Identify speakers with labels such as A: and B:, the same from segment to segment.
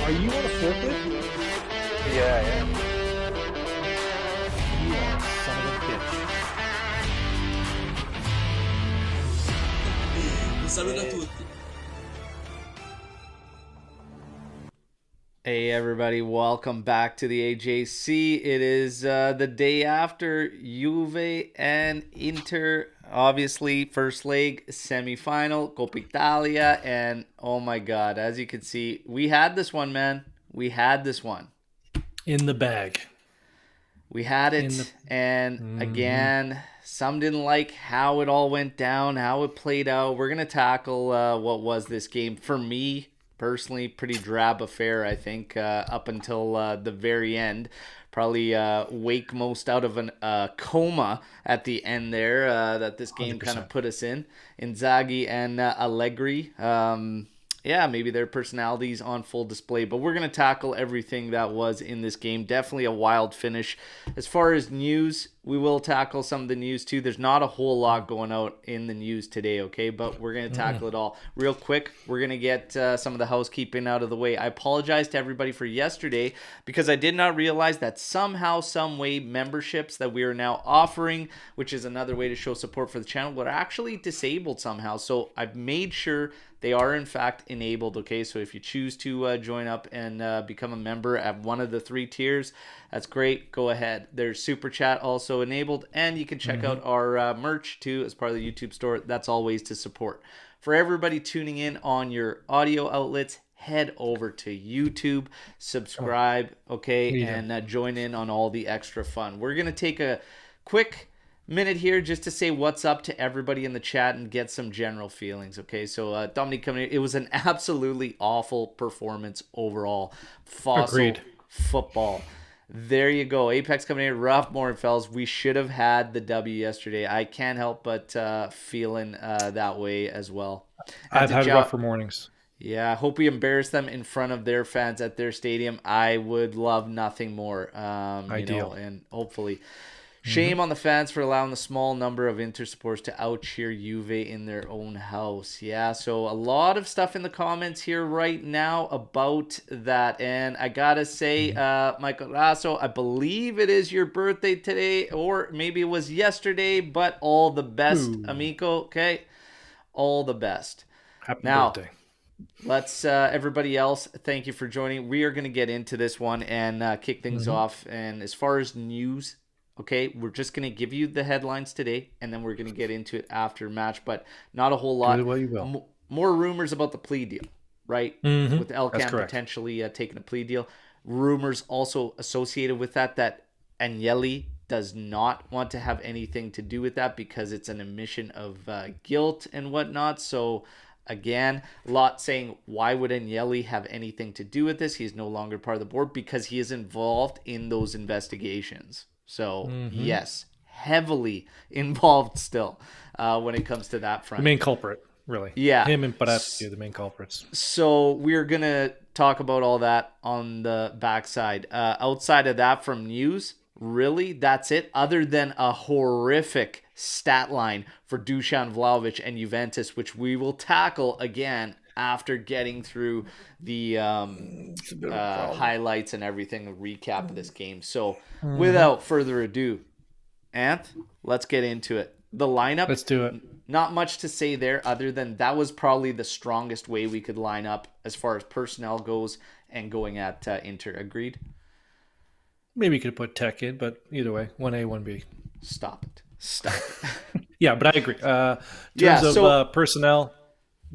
A: Are you on a forklift?
B: Yeah, yeah.
A: You are a son of a bitch.
C: Un saluto a tutti.
D: Hey everybody, welcome back to the AJC. It is the day after Juve and Inter, obviously first leg semi-final, Coppa Italia, and oh my god, as you can see, we had this one, man. We had this one.
A: In the bag.
D: We had it, and again, some didn't like how it all went down, how it played out. We're going to tackle what was this game. For me, personally, pretty drab affair, I think, up until the very end. Probably wake most out of a coma at the end there that this game kind of put us in. Inzaghi and Allegri. Yeah, maybe their personalities on full display, but we're going to tackle everything that was in this game. Definitely a wild finish. As far as news, we will tackle some of the news too. There's not a whole lot going out in the news today, okay? But we're going to tackle it all. Real quick, we're going to get some of the housekeeping out of the way. I apologize to everybody for yesterday because I did not realize that somehow, some way, memberships that we are now offering, which is another way to show support for the channel, were actually disabled somehow. So I've made sure they are in fact enabled, okay? So if you choose to join up and become a member at one of the 3 tiers, that's great. Go ahead. There's Super Chat also enabled, and you can check out our merch too as part of the YouTube store. That's all ways to support. For everybody tuning in on your audio outlets, head over to YouTube, subscribe, okay, and join in on all the extra fun. We're going to take a quick minute here just to say what's up to everybody in the chat and get some general feelings, okay? So Dominic coming in, it was an absolutely awful performance overall. Fossil football. There you go. Apex coming in, rough morning, fellas. We should have had the W yesterday. I can't help but feeling that way as well.
A: I've had rougher mornings.
D: Yeah, I hope we embarrass them in front of their fans at their stadium. I would love nothing more.
A: Ideal.
D: And hopefully. Shame on the fans for allowing the small number of Inter supporters to out-cheer Juve in their own house. Yeah, so a lot of stuff in the comments here right now about that. And I gotta say, Michael Rasso, I believe it is your birthday today, or maybe it was yesterday, but all the best, amico, okay? All the best.
A: Happy birthday.
D: Let's, everybody else, thank you for joining. We are going to get into this one and kick things off. And as far as news, okay, we're just going to give you the headlines today, and then we're going to get into it after match, but not a whole lot. More rumors about the plea deal, right? With Elkan potentially taking a plea deal. Rumors also associated with that Agnelli does not want to have anything to do with that because it's an admission of guilt and whatnot. So, again, a lot saying, why would Agnelli have anything to do with this? He's no longer part of the board because he is involved in those investigations. So, yes, heavily involved still when it comes to that front.
A: The main culprit, really.
D: Yeah.
A: Him and Paratsky are the main culprits.
D: So, we're going to talk about all that on the backside. Outside of that, from news, really, that's it. Other than a horrific stat line for Dusan Vlahovic and Juventus, which we will tackle again after getting through the highlights and everything, a recap of this game. So without further ado, Anth, let's get into it. The lineup.
A: Let's do it.
D: Not much to say there other than that was probably the strongest way we could line up as far as personnel goes and going at Inter. Agreed?
A: Maybe you could put Tech in, but either way, 1A, 1B.
D: Stop it.
A: Yeah, but I agree. In terms of personnel,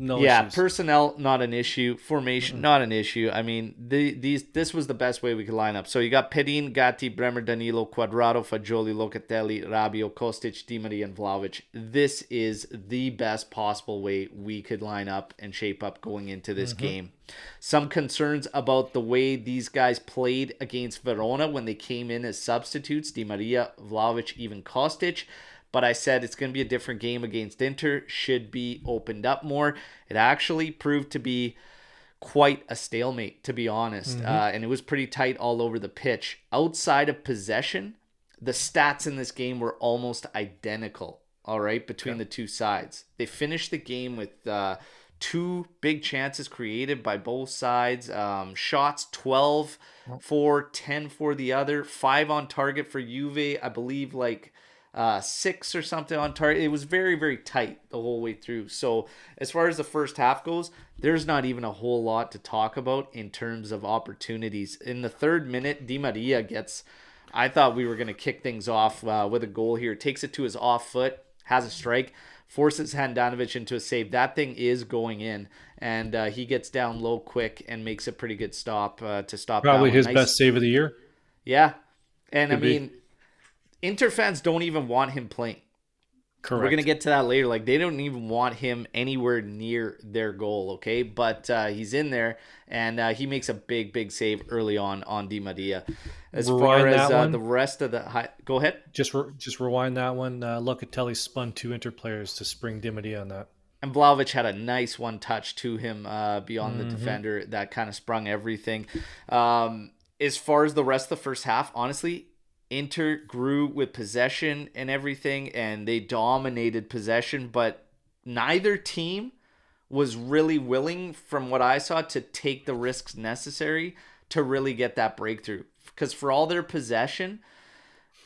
A: no issues.
D: Personnel, not an issue. Formation, not an issue. I mean, this was the best way we could line up. So you got Pedin, Gatti, Bremer, Danilo, Quadrado, Fagioli, Locatelli, Rabiot, Kostic, Di Maria, and Vlahovic. This is the best possible way we could line up and shape up going into this game. Some concerns about the way these guys played against Verona when they came in as substitutes, Di Maria, Vlahovic, even Kostic. But I said it's going to be a different game against Inter, should be opened up more. It actually proved to be quite a stalemate, to be honest. And it was pretty tight all over the pitch. Outside of possession, the stats in this game were almost identical, all right, between the two sides. They finished the game with 2 big chances created by both sides. Shots 12 for, 10 for the other, 5 on target for Juve. I believe 6 or something on target. It was very, very tight the whole way through. So as far as the first half goes, there's not even a whole lot to talk about in terms of opportunities. In the 3rd minute, Di Maria gets, I thought we were going to kick things off with a goal here. Takes it to his off foot, has a strike, forces Handanovic into a save. That thing is going in, and he gets down low quick and makes a pretty good stop to stop
A: Probably
D: that
A: his
D: one.
A: best save of the year.
D: Yeah. And
A: Could be.
D: Inter fans don't even want him playing.
A: Correct.
D: We're going to get to that later. Like, they don't even want him anywhere near their goal, okay? But he's in there, and he makes a big, big save early on Di Maria. As far as the rest of the... Go ahead.
A: Just rewind that one. Locatelli spun 2 Inter players to spring Di Maria on that.
D: And Vlahovic had a nice one touch to him beyond the defender that kind of sprung everything. As far as the rest of the first half, honestly, Inter grew with possession and everything, and they dominated possession, but neither team was really willing, from what I saw, to take the risks necessary to really get that breakthrough. Because for all their possession,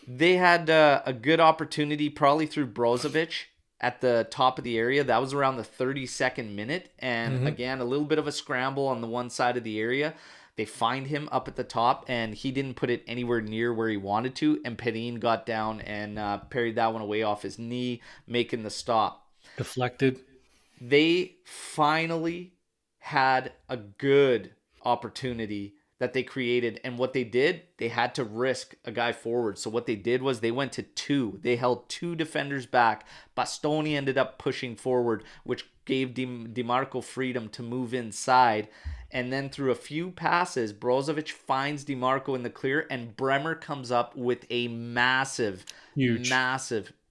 D: they had a good opportunity, probably through Brozovic at the top of the area. That was around the 32nd minute, and again, a little bit of a scramble on the one side of the area. They find him up at the top, and he didn't put it anywhere near where he wanted to, and Perin got down and parried that one away off his knee, making the stop.
A: Deflected.
D: They finally had a good opportunity that they created, and what they did, they had to risk a guy forward. So what they did was they went to 2. They held 2 defenders back. Bastoni ended up pushing forward, which gave DiMarco freedom to move inside. And then through a few passes, Brozovic finds DiMarco in the clear, and Bremer comes up with a massive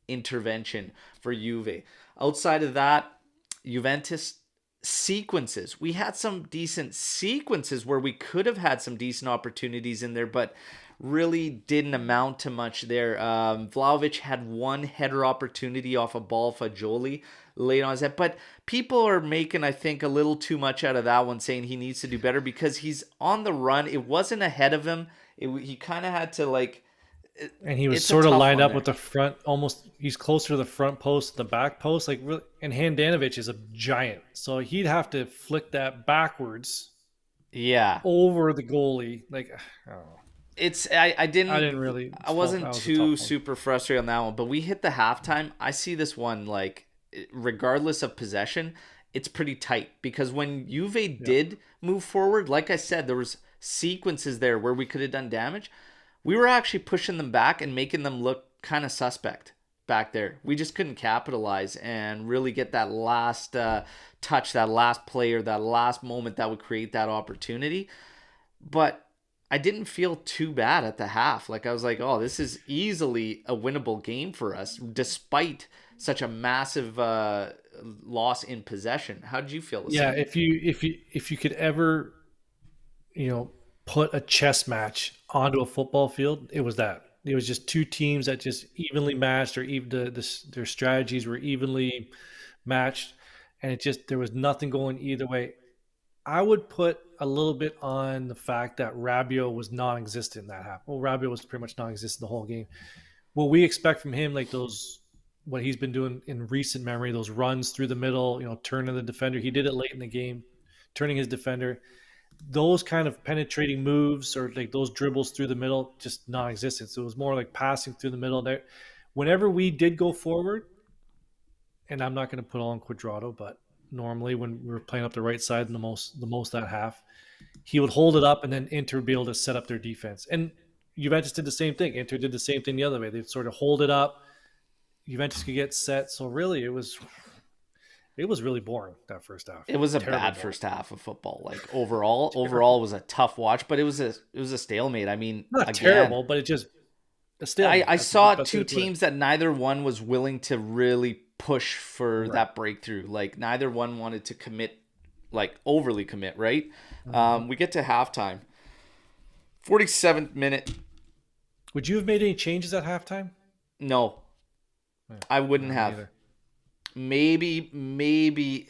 D: intervention for Juve. Outside of that, Juventus sequences. We had some decent sequences where we could have had some decent opportunities in there, but really didn't amount to much there. Vlahovic had one header opportunity off a ball Fagioli late on his head, but people are making, I think, a little too much out of that one, saying he needs to do better because he's on the run. It wasn't ahead of him. He kind of had to
A: and he was sort of lined up with the front, almost. He's closer to the front post, the back post, really, and Handanovic is a giant, so he'd have to flick that backwards, over the goalie. I don't know.
D: I wasn't too super frustrated on that one, but we hit the halftime. I see this one regardless of possession, it's pretty tight because when Juve did move forward, like I said, there was sequences there where we could have done damage. We were actually pushing them back and making them look kind of suspect back there. We just couldn't capitalize and really get that last touch, that last play, or that last moment that would create that opportunity. But I didn't feel too bad at the half. I was like, oh, this is easily a winnable game for us, despite such a massive loss in possession. How did you feel?
A: Yeah, if you could ever, put a chess match onto a football field, it was that. It was just 2 teams that just evenly matched, or even their strategies were evenly matched, and there was nothing going either way. I would put a little bit on the fact that Rabiot was non-existent in that half. Well, Rabiot was pretty much non-existent the whole game. What we expect from him, what he's been doing in recent memory, those runs through the middle, turning the defender. He did it late in the game, turning his defender. Those kind of penetrating moves, or those dribbles through the middle, just non-existent. So it was more like passing through the middle there. Whenever we did go forward, and I'm not going to put on Cuadrado, but normally when we were playing up the right side in the most that half, he would hold it up, and then Inter would be able to set up their defense. And Juventus did the same thing. Inter did the same thing the other way. They'd sort of hold it up. Juventus could get set. So really, it was really boring, that first half.
D: It was a bad first half of football. Overall was a tough watch, but it was a stalemate. I mean,
A: not terrible, but it just a stalemate.
D: I saw 2 teams that neither one was willing to really push for that breakthrough. Neither one wanted to commit, overly commit, right? Mm-hmm. We get to halftime. 47th minute.
A: Would you have made any changes at halftime?
D: No. I wouldn't have.
A: Either.
D: Maybe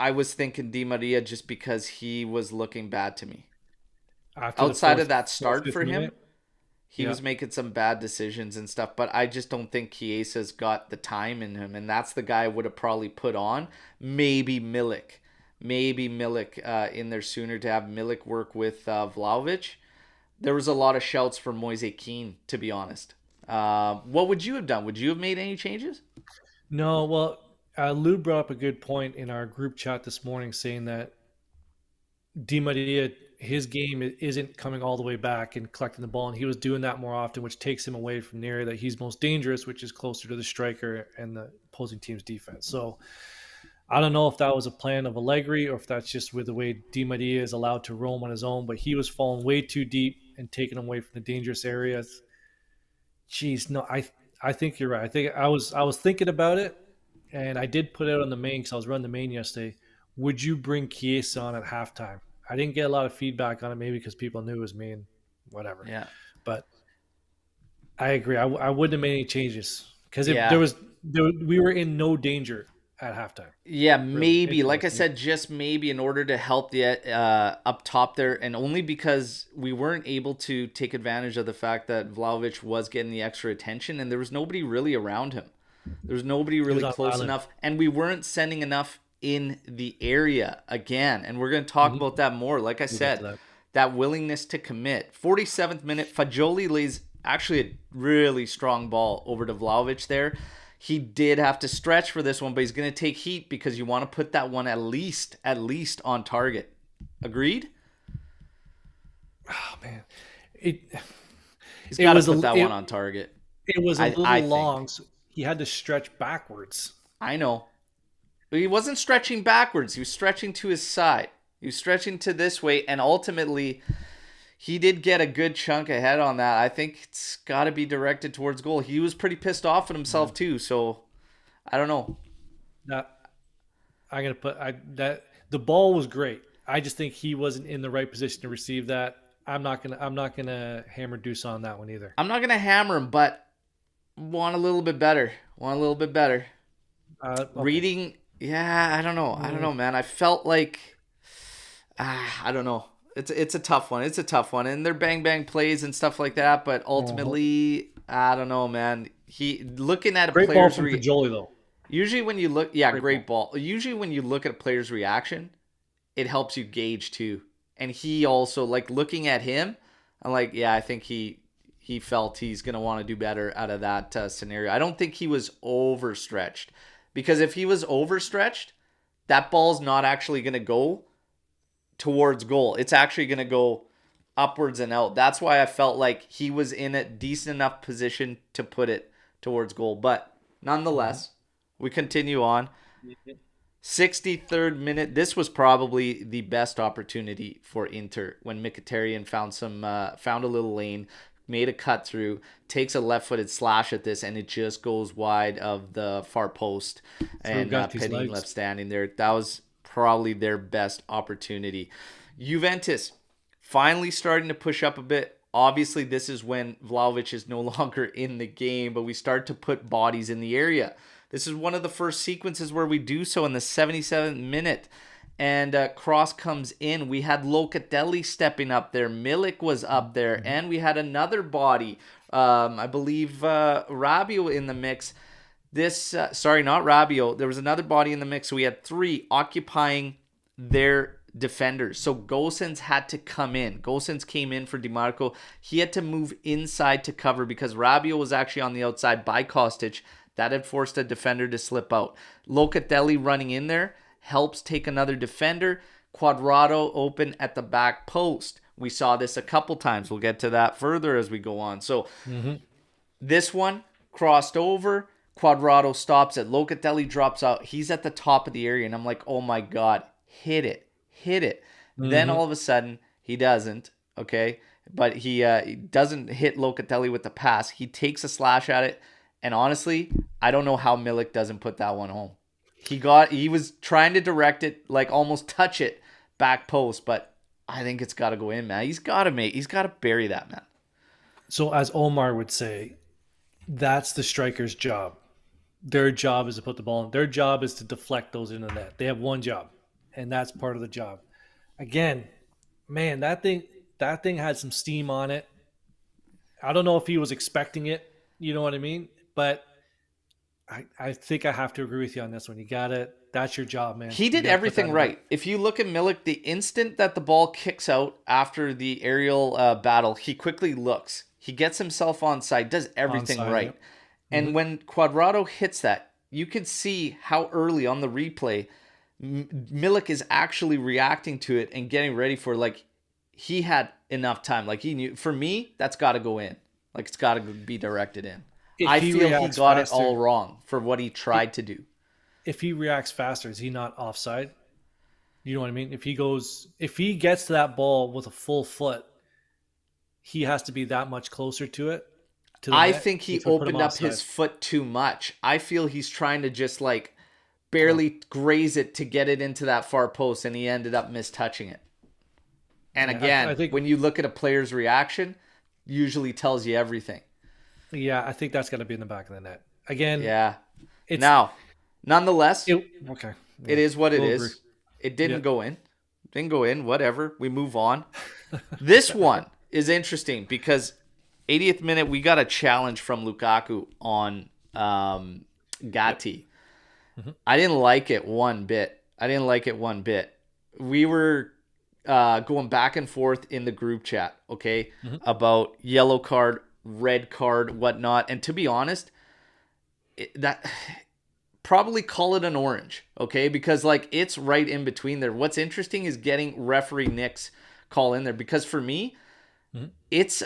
D: I was thinking Di Maria just because he was looking bad to me.
A: After the
D: Outside of
A: fourth,
D: that
A: fourth,
D: start
A: fifth
D: for him,
A: minute.
D: he
A: Yeah.
D: was making some bad decisions and stuff, but I just don't think Chiesa's got the time in him, and that's the guy I would have probably put on. Maybe Milik. Maybe Milik in there sooner to have Milik work with Vlahovic. There was a lot of shouts for Moise Kean, to be honest. What would you have done? Would you have made any changes?
A: No, well, Lou brought up a good point in our group chat this morning, saying that Di Maria, his game isn't coming all the way back and collecting the ball, and he was doing that more often, which takes him away from the area that he's most dangerous, which is closer to the striker and the opposing team's defense. So I don't know if that was a plan of Allegri or if that's just with the way Di Maria is allowed to roam on his own, but he was falling way too deep and taking him away from the dangerous areas. Jeez, no, I think you're right. I was thinking about it, and I did put it on the main because I was running the main yesterday. Would you bring Chiesa on at halftime? I didn't get a lot of feedback on it, maybe because people knew it was me and whatever.
D: Yeah.
A: But I agree. I wouldn't have made any changes because
D: Yeah.
A: we were in no danger at halftime.
D: Yeah,
A: Really,
D: maybe. Like I said, just maybe in order to help the up top there, and only because we weren't able to take advantage of the fact that Vlahovic was getting the extra attention, and there was nobody really around him. There was nobody really
A: on
D: close
A: island.
D: enough, and we weren't sending enough in the area again. And we're going to talk about that more. Like I
A: We'll get to
D: said,
A: that.
D: that willingness to commit. 47th minute, Fagioli lays actually a really strong ball over to Vlahovic there. He did have to stretch for this one, but he's going to take heat because you want to put that one at least on target. Agreed?
A: Oh man,
D: He's
A: it
D: got to
A: was
D: put that one on target.
A: it was a little
D: I think.
A: long, so he had to stretch backwards.
D: I know. But he wasn't stretching backwards. He was stretching to his side. He was stretching to this way, and ultimately, he did get a good chunk ahead on that. I think it's got to be directed towards goal. He was pretty pissed off at himself too, so I don't know.
A: That I'm gonna put that the ball was great. I just think he wasn't in the right position to receive that. I'm not gonna hammer Deuce on that one either.
D: I'm not going to hammer him, but want a little bit better.
A: Okay.
D: Reading, yeah, I don't know, man. I felt like, I don't know. It's a tough one. And they're bang plays and stuff like that. But ultimately, I don't know, man. He looking at a
A: Great ball
D: player's
A: from Fagioli though.
D: usually when you look, great ball. Usually when you look at a player's reaction, it helps you gauge too. And he also like looking at him. I'm like, yeah, I think he felt he's gonna want to do better out of that scenario. I don't think he was overstretched, because if he was overstretched, that ball's not actually gonna go towards goal. It's actually going to go upwards and out. That's why I felt like he was in a decent enough position to put it towards goal. But nonetheless, we continue on. 63rd minute. This was probably the best opportunity for Inter when Mkhitaryan found a little lane, made a cut through, takes a left-footed slash at this, and it just goes wide of the far post. And Penny left standing there. That was probably their best opportunity. Juventus finally starting to push up a bit. Obviously, this is when Vlahovic is no longer in the game, but we start to put bodies in the area. This is one of the first sequences where we do so in the 77th minute. And cross comes in. We had Locatelli stepping up there. Milik was up there. And we had another body. I believe Rabiot in the mix. Sorry, not Rabiot. There was another body in the mix. So we had three occupying their defenders. So Gosens had to come in. Gosens came in for DiMarco. He had to move inside to cover because Rabiot was actually on the outside by Kostic. That had forced a defender to slip out. Locatelli running in there helps take another defender. Quadrado open at the back post. We saw this a couple times. We'll get to that further as we go on. So this one crossed over. Quadrado stops it. Locatelli drops out. He's at the top of the area. And I'm like, oh my God, hit it. Then all of a sudden, he doesn't. Okay. But he doesn't hit Locatelli with the pass. He takes a slash at it. And honestly, I don't know how Milik doesn't put that one home. He was trying to direct it, like almost touch it back post, but I think it's got to go in, man. He's got to bury that, man.
A: So as Omer would say, that's the striker's job. Their job is to put the ball in. Their job is to deflect those into the net. They have one job. and that's part of the job. Again, man, that thing had some steam on it. I don't know if he was expecting it. You know what I mean? But I think I have to agree with you on this one. You got it. That's your job, man.
D: He did everything right. If you look at Milik, the instant that the ball kicks out after the aerial battle, he quickly looks. He gets himself onside, does everything right. Yep. And when Cuadrado hits that, you can see how early on the replay Milik is actually reacting to it and getting ready for, like, he had enough time. Like, he knew, for me, that's got to go in. Like, it's got to be directed in. I feel he got it all wrong for what he tried to do.
A: If he reacts faster, is he not offside? You know what I mean? If he gets to that ball with a full foot, he has to be that much closer to it.
D: I think he opened up his foot too much. I feel he's trying to just like barely graze it to get it into that far post, and he ended up mistouching it. And again, I think when you look at a player's reaction, usually tells you everything.
A: Yeah, I think that's got to be in the back of the net. Again,
D: yeah. Nonetheless, it is what it is. It didn't go in. Didn't go in. Whatever. We move on. This one is interesting because 80th minute, we got a challenge from Lukaku on Gatti. Mm-hmm. I didn't like it one bit. We were going back and forth in the group chat, okay, about yellow card, red card, whatnot. And to be honest, that probably call it an orange, okay? Because like it's right in between there. What's interesting is getting referee Nick's call in there, because for me, it's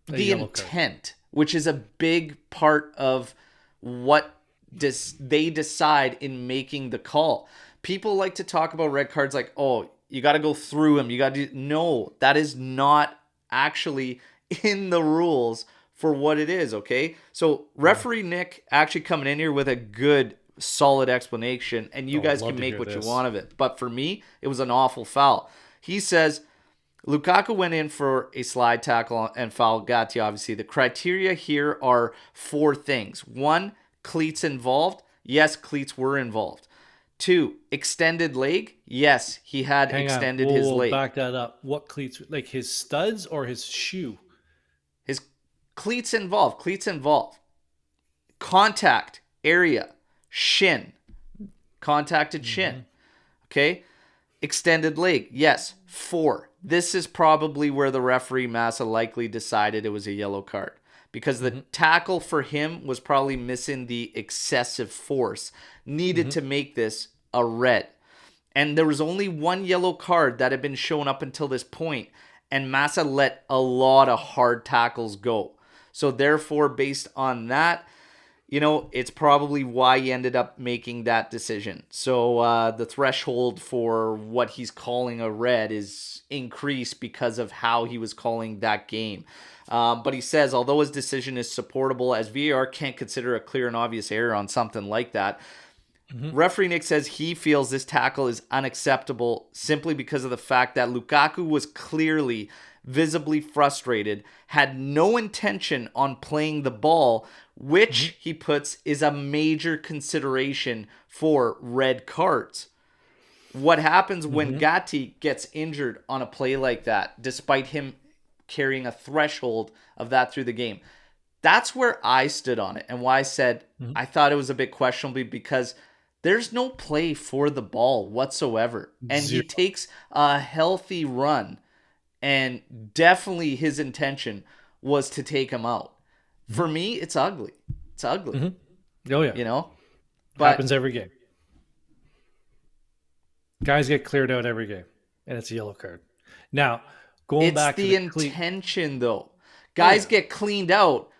D: the intent, which is a big part of what they decide in making the call. People like to talk about red cards like, oh, you got to go through him. No, that is not actually in the rules for what it is, okay? So referee Nick actually coming in here with a good, solid explanation, and you guys can make what you want of it. But for me, it was an awful foul. He says, Lukaku went in for a slide tackle and fouled Gatti, obviously. The criteria here are 4 things. 1, cleats involved. Yes, cleats were involved. 2, extended leg. Yes, he had extended his leg.
A: Back that up. What cleats? Like his studs or his shoe?
D: His cleats involved. Contact area. Shin. Contacted shin. Okay. Extended leg. Yes. 4. This is probably where the referee Massa likely decided it was a yellow card, because the tackle for him was probably missing the excessive force needed to make this a red. And there was only 1 yellow card that had been shown up until this point, and Massa let a lot of hard tackles go. So therefore, based on that, it's probably why he ended up making that decision. So the threshold for what he's calling a red is increased because of how he was calling that game. But he says, although his decision is supportable, as VAR can't consider a clear and obvious error on something like that, referee Nick says he feels this tackle is unacceptable simply because of the fact that Lukaku was clearly visibly frustrated, had no intention on playing the ball, which he puts is a major consideration for red cards. What happens when Gatti gets injured on a play like that, despite him carrying a threshold of that through the game? That's where I stood on it, and why I said I thought it was a bit questionable, because there's no play for the ball whatsoever. And he takes a healthy run, and definitely his intention was to take him out. For me, it's ugly. It's ugly.
A: Oh, yeah.
D: But
A: happens every game. Guys get cleared out every game, and it's a yellow card. Now, going back to the
D: intention, though. Guys get cleaned out,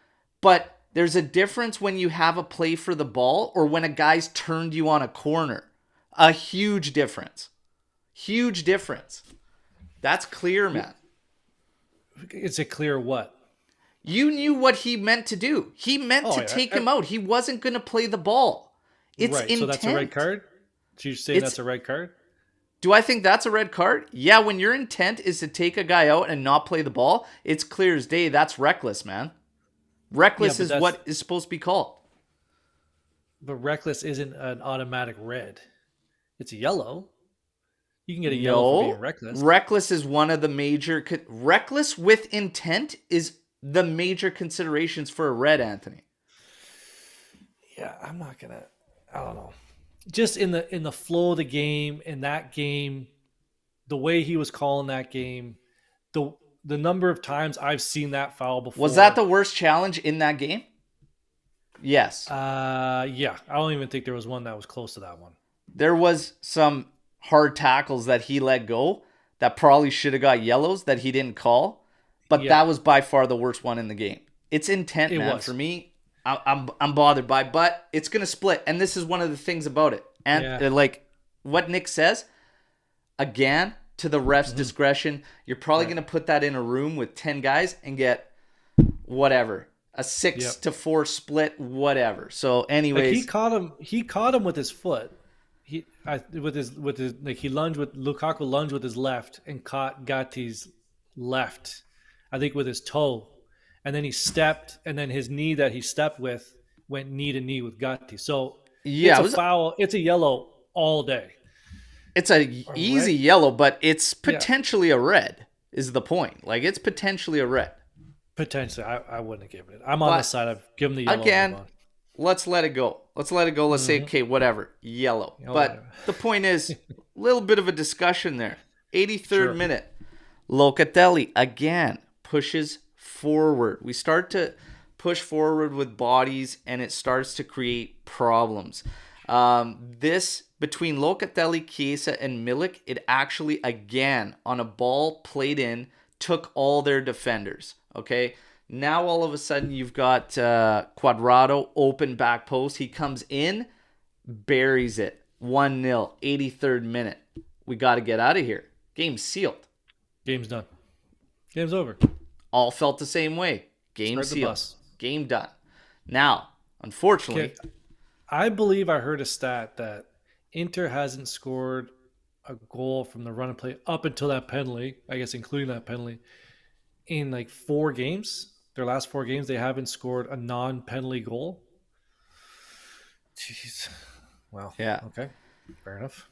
D: but there's a difference when you have a play for the ball or when a guy's turned you on a corner. A huge difference. Huge difference. That's clear, man.
A: It's a clear what?
D: You knew what he meant to do. He meant to take him out. He wasn't going to play the ball. It's intent.
A: So that's a red card? So you're saying that's a red card?
D: Do I think that's a red card? Yeah, when your intent is to take a guy out and not play the ball, it's clear as day. That's reckless, man. Reckless is what is supposed to be called.
A: But reckless isn't an automatic red. It's a yellow. You can get a yellow for being
D: No.
A: reckless.
D: Reckless is one of the major... Reckless with intent is the major considerations for a red, Anthony.
A: Yeah, I'm not going to... I don't know. Just in the flow of the game, in that game, the way he was calling that game, the number of times I've seen that foul before.
D: Was that the worst challenge in that game? Yes.
A: Yeah. I don't even think there was one that was close to that one.
D: There was some hard tackles that he let go that probably should have got yellows that he didn't call, but that was by far the worst one in the game. It's intent, man. For me, I'm bothered by, but it's gonna split, and this is one of the things about it. And like what Nick says, again, to the ref's discretion, you're probably gonna put that in a room with 10 guys and get whatever. A 6-4 split, whatever. So, anyways,
A: he caught him with his foot. Lukaku lunged with his left and caught Gatti's left, I think with his toe, and then he stepped, and then his knee that he stepped with went knee to knee with Gatti. So it's a foul. It's a yellow all day.
D: It's a easy yellow, but it's potentially a red. Is the point? Like, it's potentially a red.
A: Potentially, I wouldn't have given it. I'm on the side of give him the yellow.
D: Again, let's let it go. Let's say, okay, whatever, yellow. But the point is, a little bit of a discussion there. 83rd minute, Locatelli again pushes forward. We start to push forward with bodies, and it starts to create problems. This between Locatelli, Chiesa, and Milik, it actually again on a ball played in took all their defenders. Okay, now all of a sudden you've got Cuadrado open back post. He comes in, buries it. 1-0, 83rd minute. We got to get out of here. Game's sealed.
A: Game's done. Game's over.
D: All felt the same way. Game sealed. Game done. Now, unfortunately,
A: I believe I heard a stat that Inter hasn't scored a goal from the run and play up until that penalty, I guess including that penalty, in like 4 games. Their last 4 games, they haven't scored a non-penalty goal. Jeez. Wow.
D: Yeah.
A: Okay. Fair enough.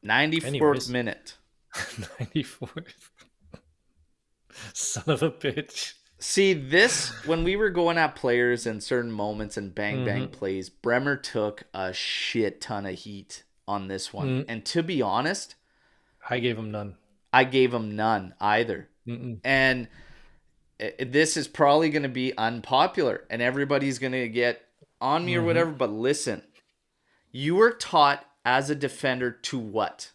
D: 94th minute.
A: 94th. Son of a bitch.
D: See, this, when we were going at players in certain moments and bang plays, Bremer took a shit ton of heat on this one. And to be honest,
A: I gave him none.
D: I gave him none either. And this is probably going to be unpopular and everybody's going to get on me or whatever. But listen, you were taught as a defender to what?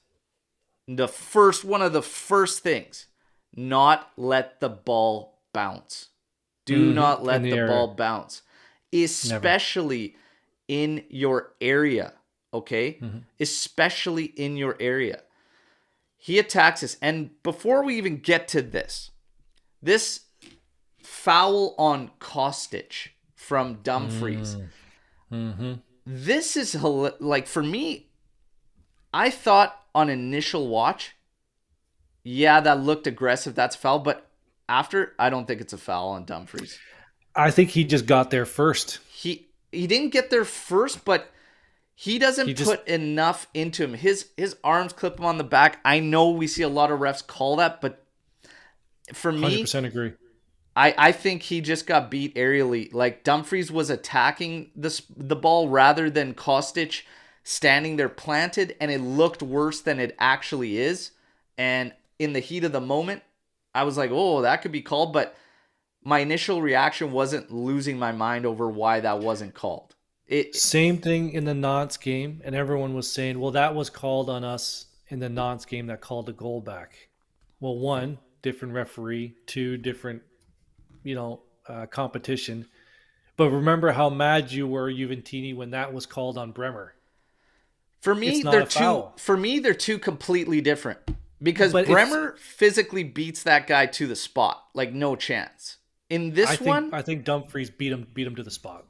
D: One of the first things, not let the ball bounce. Do not let the ball bounce, especially in your area. Okay, especially in your area. He attacks us, and before we even get to this foul on Kostic from Dumfries. This is like, for me, I thought on initial watch, that looked aggressive. That's foul, but after, I don't think it's a foul on Dumfries.
A: I think he just got there first.
D: He didn't get there first, but he doesn't put enough into him. His arms clip him on the back. I know we see a lot of refs call that, but for me,
A: 100% agree.
D: I think he just got beat aerially. Like, Dumfries was attacking the ball rather than Kostic standing there planted, and it looked worse than it actually is. And in the heat of the moment, I was like, oh, that could be called, but my initial reaction wasn't losing my mind over why that wasn't called.
A: Same thing in the Nantes game, and everyone was saying, well, that was called on us in the Nantes game that called the goal back. Well, 1, different referee, 2, different, competition. But remember how mad you were, Juventini, when that was called on Bremer.
D: For me, they're two completely different. Because Bremer physically beats that guy to the spot, like no chance. In this one,
A: I think Dumfries beat him to the spot.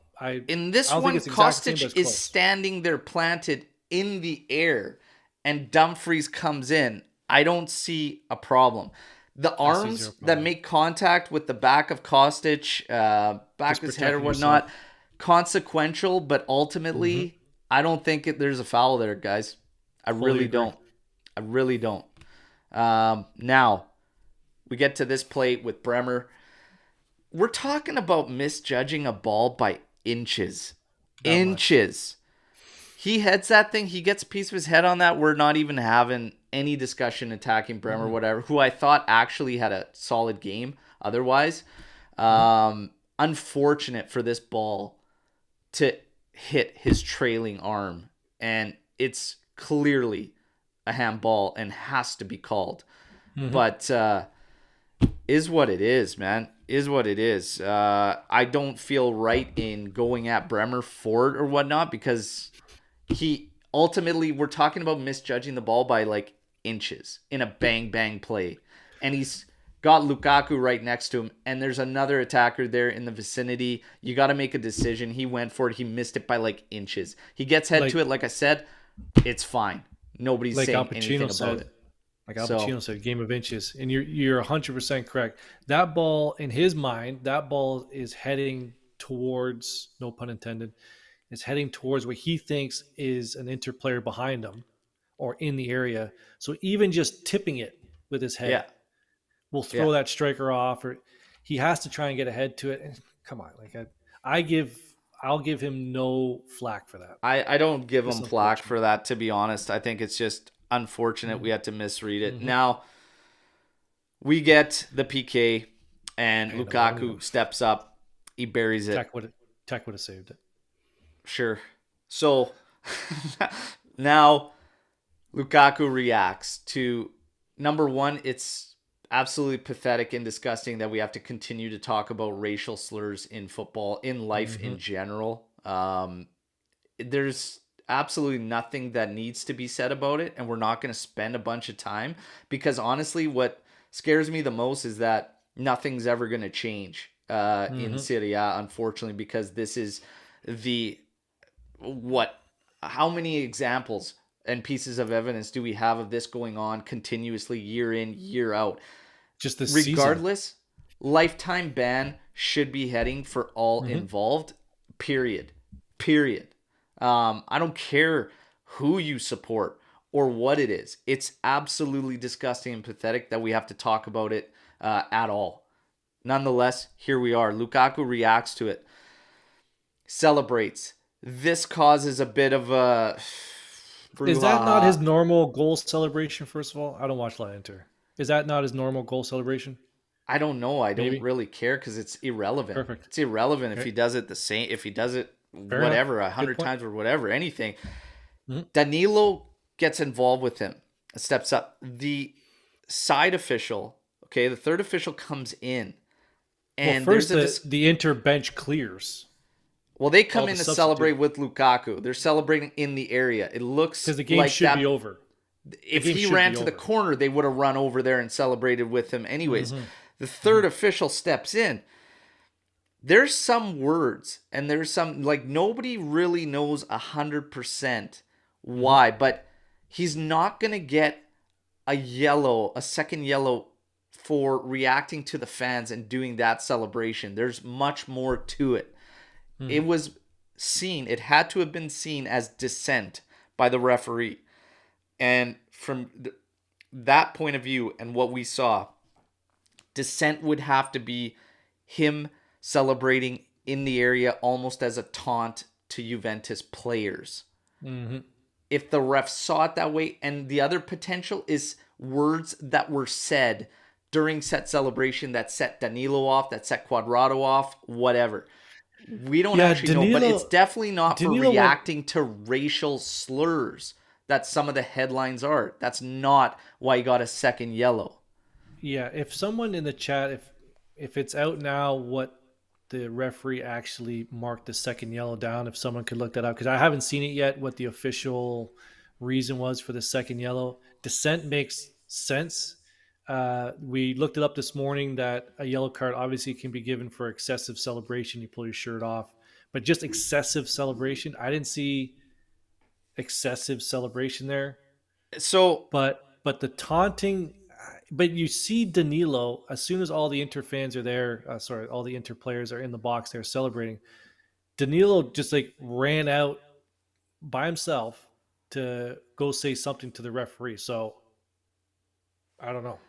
D: In this one, Kostic is standing there planted in the air, and Dumfries comes in. I don't see a problem. The arms that make contact with the back of Kostic, back of his head or whatnot, consequential, but ultimately I don't think there's a foul there, guys. I
A: Fully
D: really
A: agree.
D: don't. I really don't. Now, we get to this play with Bremer. We're talking about misjudging a ball by inches.
A: That much.
D: Inches. He heads that thing. He gets a piece of his head on that. We're not even having any discussion attacking Bremer,
A: Mm-mm.
D: whatever, who I thought actually had a solid game otherwise.
A: Mm-hmm.
D: Unfortunate for this ball to hit his trailing arm. And it's clearly a handball and has to be called.
A: Mm-hmm.
D: But is what it is, man. Is what it is. I don't feel right in going at Bremer for it or whatnot because he ultimately, we're talking about misjudging the ball by like inches in a bang bang play. And he's got Lukaku right next to him, and there's another attacker there in the vicinity. You got to make a decision. He went for it. He missed it by like inches. He gets head
A: Like
D: to it. Like I said, it's fine. Nobody's
A: like Al
D: saying anything
A: Pacino
D: about
A: said.
D: it.
A: Like Al
D: So,
A: Pacino said, game of inches. And you're 100% correct. That ball, in his mind, that ball is heading towards, no pun intended, is heading towards what he thinks is an Inter player behind him or in the area. So even just tipping it with his
D: yeah,
A: head will
D: yeah.
A: throw that striker off, or he has to try and get ahead to it. And come on, like I give, I'll give him no flack for that.
D: I don't give
A: Just
D: him flack
A: unfortunate.
D: for that, to be honest. I think it's just unfortunate we
A: Mm-hmm.
D: had to misread it.
A: Mm-hmm.
D: Now, we get the PK, and
A: And a long one.
D: Lukaku steps up. He buries it.
A: Tech would have saved it.
D: Sure. So now Lukaku reacts to number one, it's absolutely pathetic and disgusting that we have to continue to talk about racial slurs in football, in life
A: Mm-hmm.
D: in general. There's absolutely nothing that needs to be said about it, and we're not going to spend a bunch of time because honestly, what scares me the most is that nothing's ever going to change in
A: Mm-hmm.
D: Serie A, unfortunately, because this is the what how many examples and pieces of evidence do we have of this going on continuously year in year out?
A: Just this season.
D: Regardless, lifetime ban should be heading for all
A: Mm-hmm.
D: involved, period. I don't care who you support or what it is. It's absolutely disgusting and pathetic that we have to talk about it at all. Nonetheless, here we are. Lukaku reacts to it, celebrates. This causes a bit of a
A: Is that not his
D: brouhaha.
A: normal goal celebration? First of all, I don't watch La Inter. Is that not his normal goal celebration?
D: I don't know. I don't
A: Maybe.
D: really care because it's irrelevant.
A: Perfect.
D: It's irrelevant if
A: Okay.
D: he does it the same, if he does it
A: Fair enough.
D: whatever, a
A: Good
D: hundred
A: point.
D: times or whatever, anything.
A: Mhm.
D: Danilo gets involved with him, steps up. The side official, okay, the third official comes in,
A: Well,
D: and there's
A: first
D: a
A: the Inter bench clears.
D: well, they
A: All
D: come
A: the
D: in to celebrate
A: substitute
D: with Lukaku. They're celebrating in the area. It looks
A: because the game
D: like
A: should be
D: that.
A: over. The
D: If
A: game
D: he
A: should
D: ran
A: be
D: to the
A: over.
D: corner, they would have run over there and celebrated with him anyways.
A: Mm-hmm.
D: The
A: Mm-hmm.
D: third official steps in. There's some words and there's some like nobody really knows 100%
A: Mm-hmm.
D: why, but he's not going to get a second yellow for reacting to the fans and doing that celebration. There's much more to it.
A: Mm-hmm.
D: It was it had to have been seen as dissent by the referee. And from that point of view and what we saw, dissent would have to be him celebrating in the area almost as a taunt to Juventus players.
A: Mm-hmm.
D: If the ref saw it that way, and the other potential is words that were said during set celebration that set Danilo off, that set Quadrado off, whatever. We don't
A: Yeah,
D: actually know, but it's
A: Danilo.
D: definitely not for
A: Danilo went.
D: reacting to racial slurs that some of the headlines are. That's not why he got a second yellow.
A: Yeah, if someone in the chat, if it's out now, what the referee actually marked the second yellow down, if someone could look that up, because I haven't seen it yet. What the official reason was for the second yellow? Dissent makes sense. We looked it up this morning that a yellow card obviously can be given for excessive celebration. You pull your shirt off, but just excessive celebration. I didn't see excessive celebration there.
D: So
A: But the taunting, but you see Danilo as soon as all the Inter fans are there. Sorry, all the Inter players are in the box. They're celebrating. Danilo just like ran out by himself to go say something to the referee. So I don't know.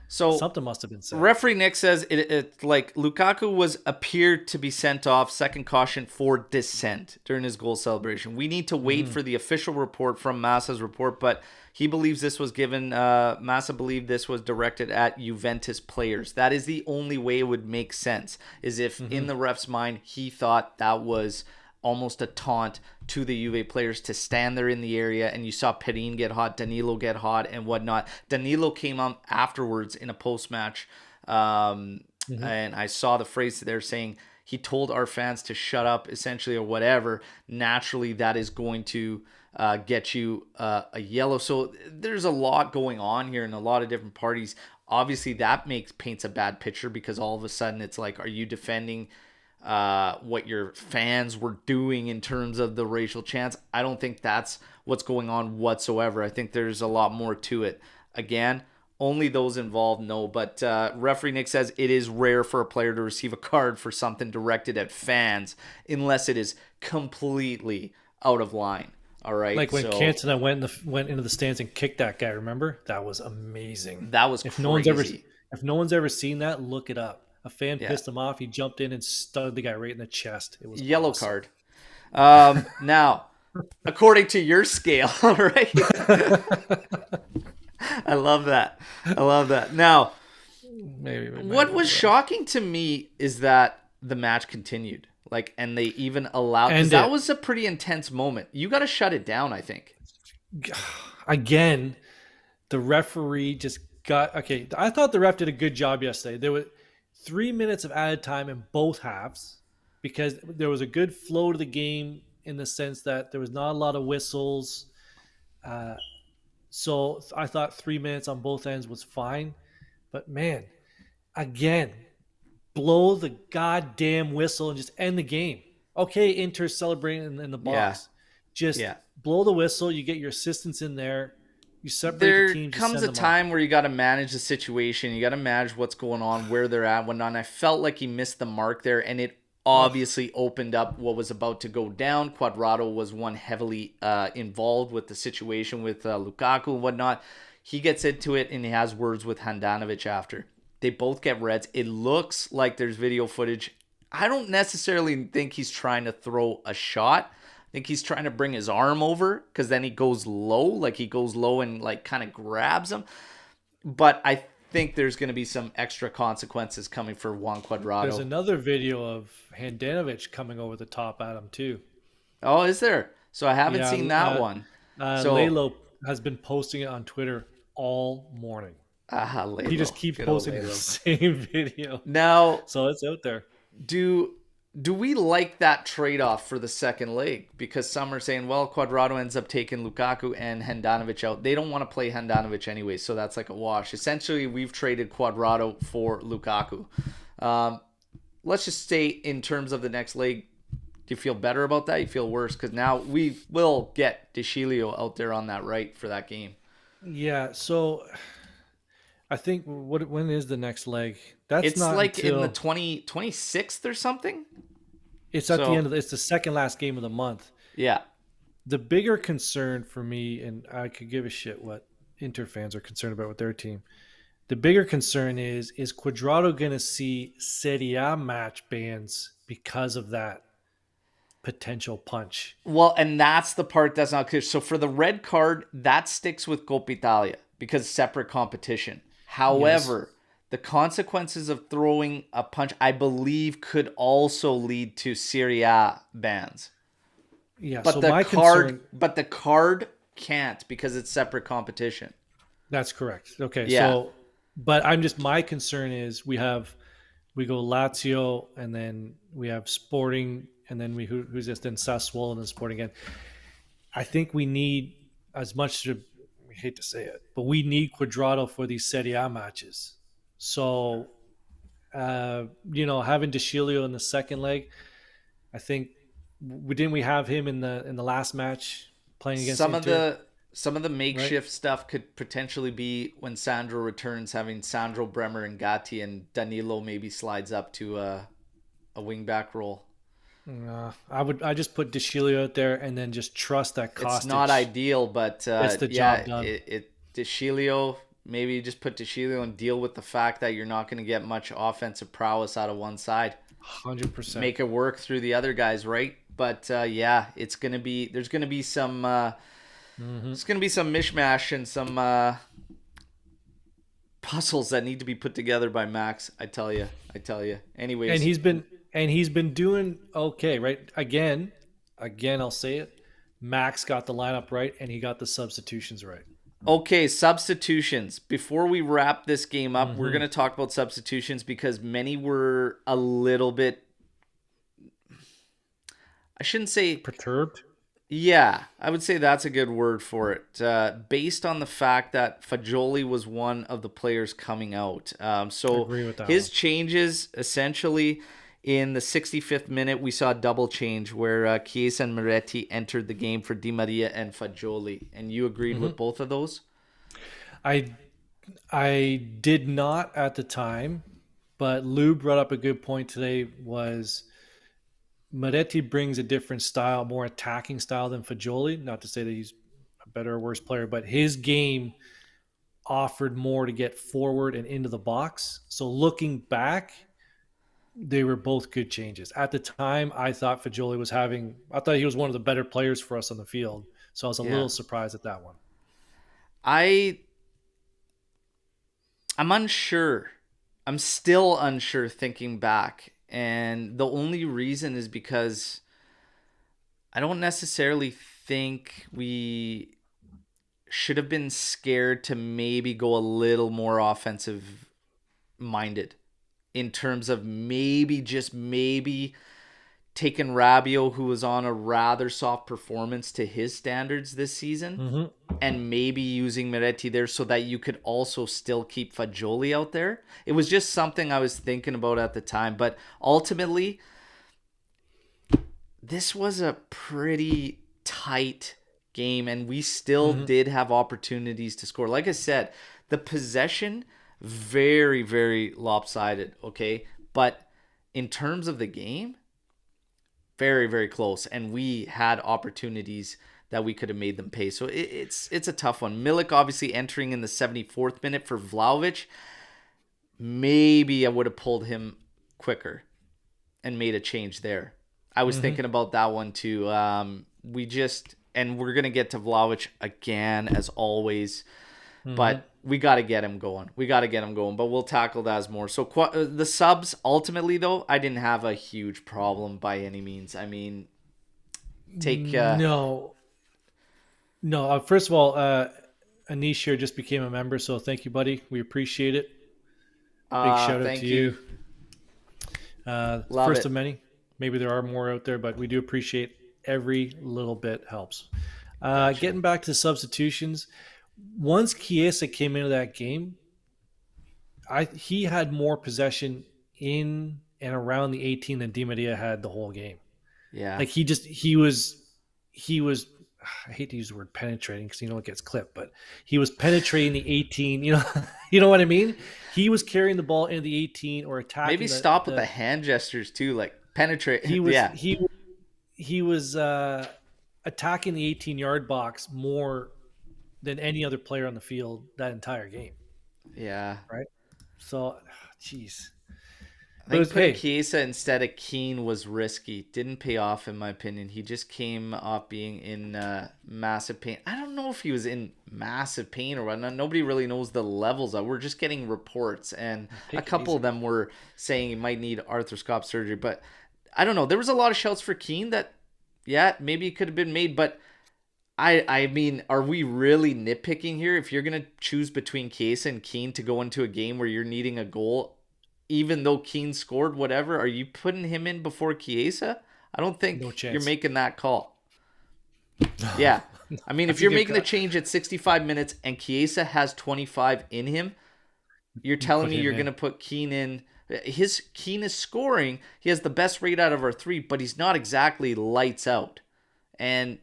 D: So
A: something must have been said.
D: Referee Nick says it like Lukaku was appeared to be sent off, second caution for dissent during his goal celebration. We need to wait for the official report from Massa's report, but he believes this was given. Massa believed this was directed at Juventus players. That is the only way it would make sense. Is if in the ref's mind he thought that was almost a taunt to the Juve players to stand there in the area, and you saw Perin get hot, Danilo get hot, and whatnot. Danilo came up afterwards in a post-match, and I saw the phrase there saying he told our fans to shut up, essentially, or whatever. Naturally, that is going to get you a yellow. So there's a lot going on here in a lot of different parties. Obviously, that paints a bad picture because all of a sudden it's like, are you defending what your fans were doing in terms of the racial chants? I don't think that's what's going on whatsoever. I think there's a lot more to it. Again, only those involved know, but referee Nick says it is rare for a player to receive a card for something directed at fans unless it is completely out of line. All right,
A: like when Cantona went into the stands and kicked that guy. Remember, that was amazing.
D: That was crazy.
A: If no one's ever seen that, look it up. A fan pissed him off. He jumped in and stunned the guy right in the chest. It was
D: yellow
A: awesome.
D: card. Now, according to your scale, all right. I love that. Now,
A: maybe
D: what was shocking to me is that the match continued. Like, and they even allowed, because that was a pretty intense moment. You got to shut it down, I think.
A: Again, the referee just got, okay, I thought the ref did a good job yesterday. There was 3 minutes of added time in both halves because there was a good flow to the game in the sense that there was not a lot of whistles. So I thought 3 minutes on both ends was fine. But man, again, blow the goddamn whistle and just end the game. Okay, Inter celebrating in the box. Just blow the whistle. You get your assistants in there. You separate the teams.
D: There comes a time where you got to manage the situation. You got to manage what's going on, where they're at, whatnot. And I felt like he missed the mark there, and it obviously opened up what was about to go down. Cuadrado was one heavily involved with the situation with Lukaku and whatnot. He gets into it, and he has words with Handanovic after. They both get reds. It looks like there's video footage. I don't necessarily think he's trying to throw a shot. I think he's trying to bring his arm over because then he goes low. Like he goes low and like kind of grabs him. But I think there's going to be some extra consequences coming for Juan Cuadrado.
A: There's another video of Handanovic coming over the top at him too.
D: Oh, is there? So I haven't seen that one.
A: So Lalo has been posting it on Twitter all morning.
D: Lalo.
A: He just keeps posting the same video.
D: Now,
A: so it's out there.
D: Do we like that trade-off for the second leg? Because some are saying, well, Cuadrado ends up taking Lukaku and Handanovic out. They don't want to play Handanovic anyway, so that's like a wash. Essentially, we've traded Cuadrado for Lukaku. Let's just say in terms of the next leg, do you feel better about that? You feel worse? Because now we will get De Sciglio out there on that right for that game.
A: Yeah, so I think when is the next leg?
D: It's not like in the 26th or something.
A: It's at the end of it's the second last game of the month.
D: Yeah.
A: The bigger concern for me, and I could give a shit what Inter fans are concerned about with their team. The bigger concern is Cuadrado going to see Serie A match bans because of that potential punch?
D: Well, and that's the part that's not clear. So for the red card, that sticks with Coppa Italia because separate competition. However, the consequences of throwing a punch, I believe, could also lead to Serie A bans.
A: Yeah,
D: but
A: so
D: the card can't because it's separate competition.
A: That's correct. Okay, so but my concern is we go Lazio and then we have Sporting and then who's this then Sassuolo and then Sporting again. I think we need as much I hate to say it, but we need Cuadrado for these Serie A matches. So, having De Sciglio in the second leg, I think we have him in the last match playing against Inter?
D: Some of the makeshift stuff could potentially be when Sandro returns, having Sandro, Bremer, and Gatti, and Danilo maybe slides up to a wingback role.
A: I just put DeShilio out there and then just trust that
D: It's not
A: Kostic
D: ideal, but
A: gets the
D: yeah,
A: job done.
D: DeShilio, maybe you just put DeShilio and deal with the fact that you're not going to get much offensive prowess out of one side.
A: 100%.
D: Make it work through the other guys, right? But yeah, there's gonna be some there's gonna be some mishmash and some puzzles that need to be put together by Max. I tell you. Anyways,
A: And he's been doing okay, right? Again, I'll say it. Max got the lineup right, and he got the substitutions right.
D: okay, substitutions. Before we wrap this game up, we're going to talk about substitutions because many were a little bit, I shouldn't say,
A: Perturbed.
D: yeah, I would say that's a good word for it. Based on the fact that Fagioli was one of the players coming out. So
A: Agree with that
D: his
A: one.
D: changes, essentially, in the 65th minute, we saw a double change where Chiesa and Moretti entered the game for Di Maria and Fagioli. And you agreed with both of those?
A: I did not at the time, but Lou brought up a good point today. Was Moretti brings a different style, more attacking style than Fagioli. Not to say that he's a better or worse player, but his game offered more to get forward and into the box. So looking back, they were both good changes. At the time, I thought I thought he was one of the better players for us on the field. So I was a
D: Yeah.
A: little surprised at that one.
D: I'm unsure. I'm still unsure thinking back. And the only reason is because I don't necessarily think we should have been scared to maybe go a little more offensive minded in terms of maybe, just maybe, taking Rabiot, who was on a rather soft performance to his standards this season, and maybe using Moretti there so that you could also still keep Fagioli out there. It was just something I was thinking about at the time. But ultimately, this was a pretty tight game, and we still did have opportunities to score. Like I said, the possession, very, very lopsided, okay? But in terms of the game, very, very close, and we had opportunities that we could have made them pay. So it's a tough one. Milik obviously entering in the 74th minute for Vlahovic. Maybe I would have pulled him quicker and made a change there. I was thinking about that one too. And we're going to get to Vlahovic again, as always. But we got to get him going. But we'll tackle that as more. So the subs, ultimately, though, I didn't have a huge problem by any means. I mean,
A: No. First of all, Anish here just became a member, so thank you, buddy. We appreciate it. Big shout out
D: thank
A: to
D: you. Love
A: first
D: it.
A: of many. Maybe there are more out there, but we do appreciate every little bit helps. Getting back to substitutions, once Chiesa came into that game, he had more possession in and around the 18 than Di Maria had the whole game.
D: Yeah.
A: Like he was I hate to use the word penetrating because it gets clipped, but he was penetrating the 18. You know what I mean. He was carrying the ball into the 18 or attacking.
D: Maybe stop with the hand gestures too, like penetrate.
A: He was
D: yeah.
A: he was attacking the 18-yard box more than any other player on the field that entire game.
D: Yeah.
A: Right. So, jeez.
D: I think putting Chiesa instead of Keane was risky. Didn't pay off, in my opinion. He just came off being in massive pain. I don't know if he was in massive pain or whatnot. Nobody really knows the levels of. We're just getting reports, and a couple of them were saying he might need arthroscopic surgery. But I don't know. There was a lot of shouts for Keane that, yeah, maybe it could have been made. But I mean, are we really nitpicking here? If you're going to choose between Chiesa and Keane to go into a game where you're needing a goal, even though Keane scored whatever, are you putting him in before Chiesa? I don't think you're making that call. Yeah. I mean, if you're making the change at 65 minutes and Chiesa has 25 in him, you're telling me you're going to put Keane in. Keane is scoring. He has the best rate out of our three, but he's not exactly lights out. And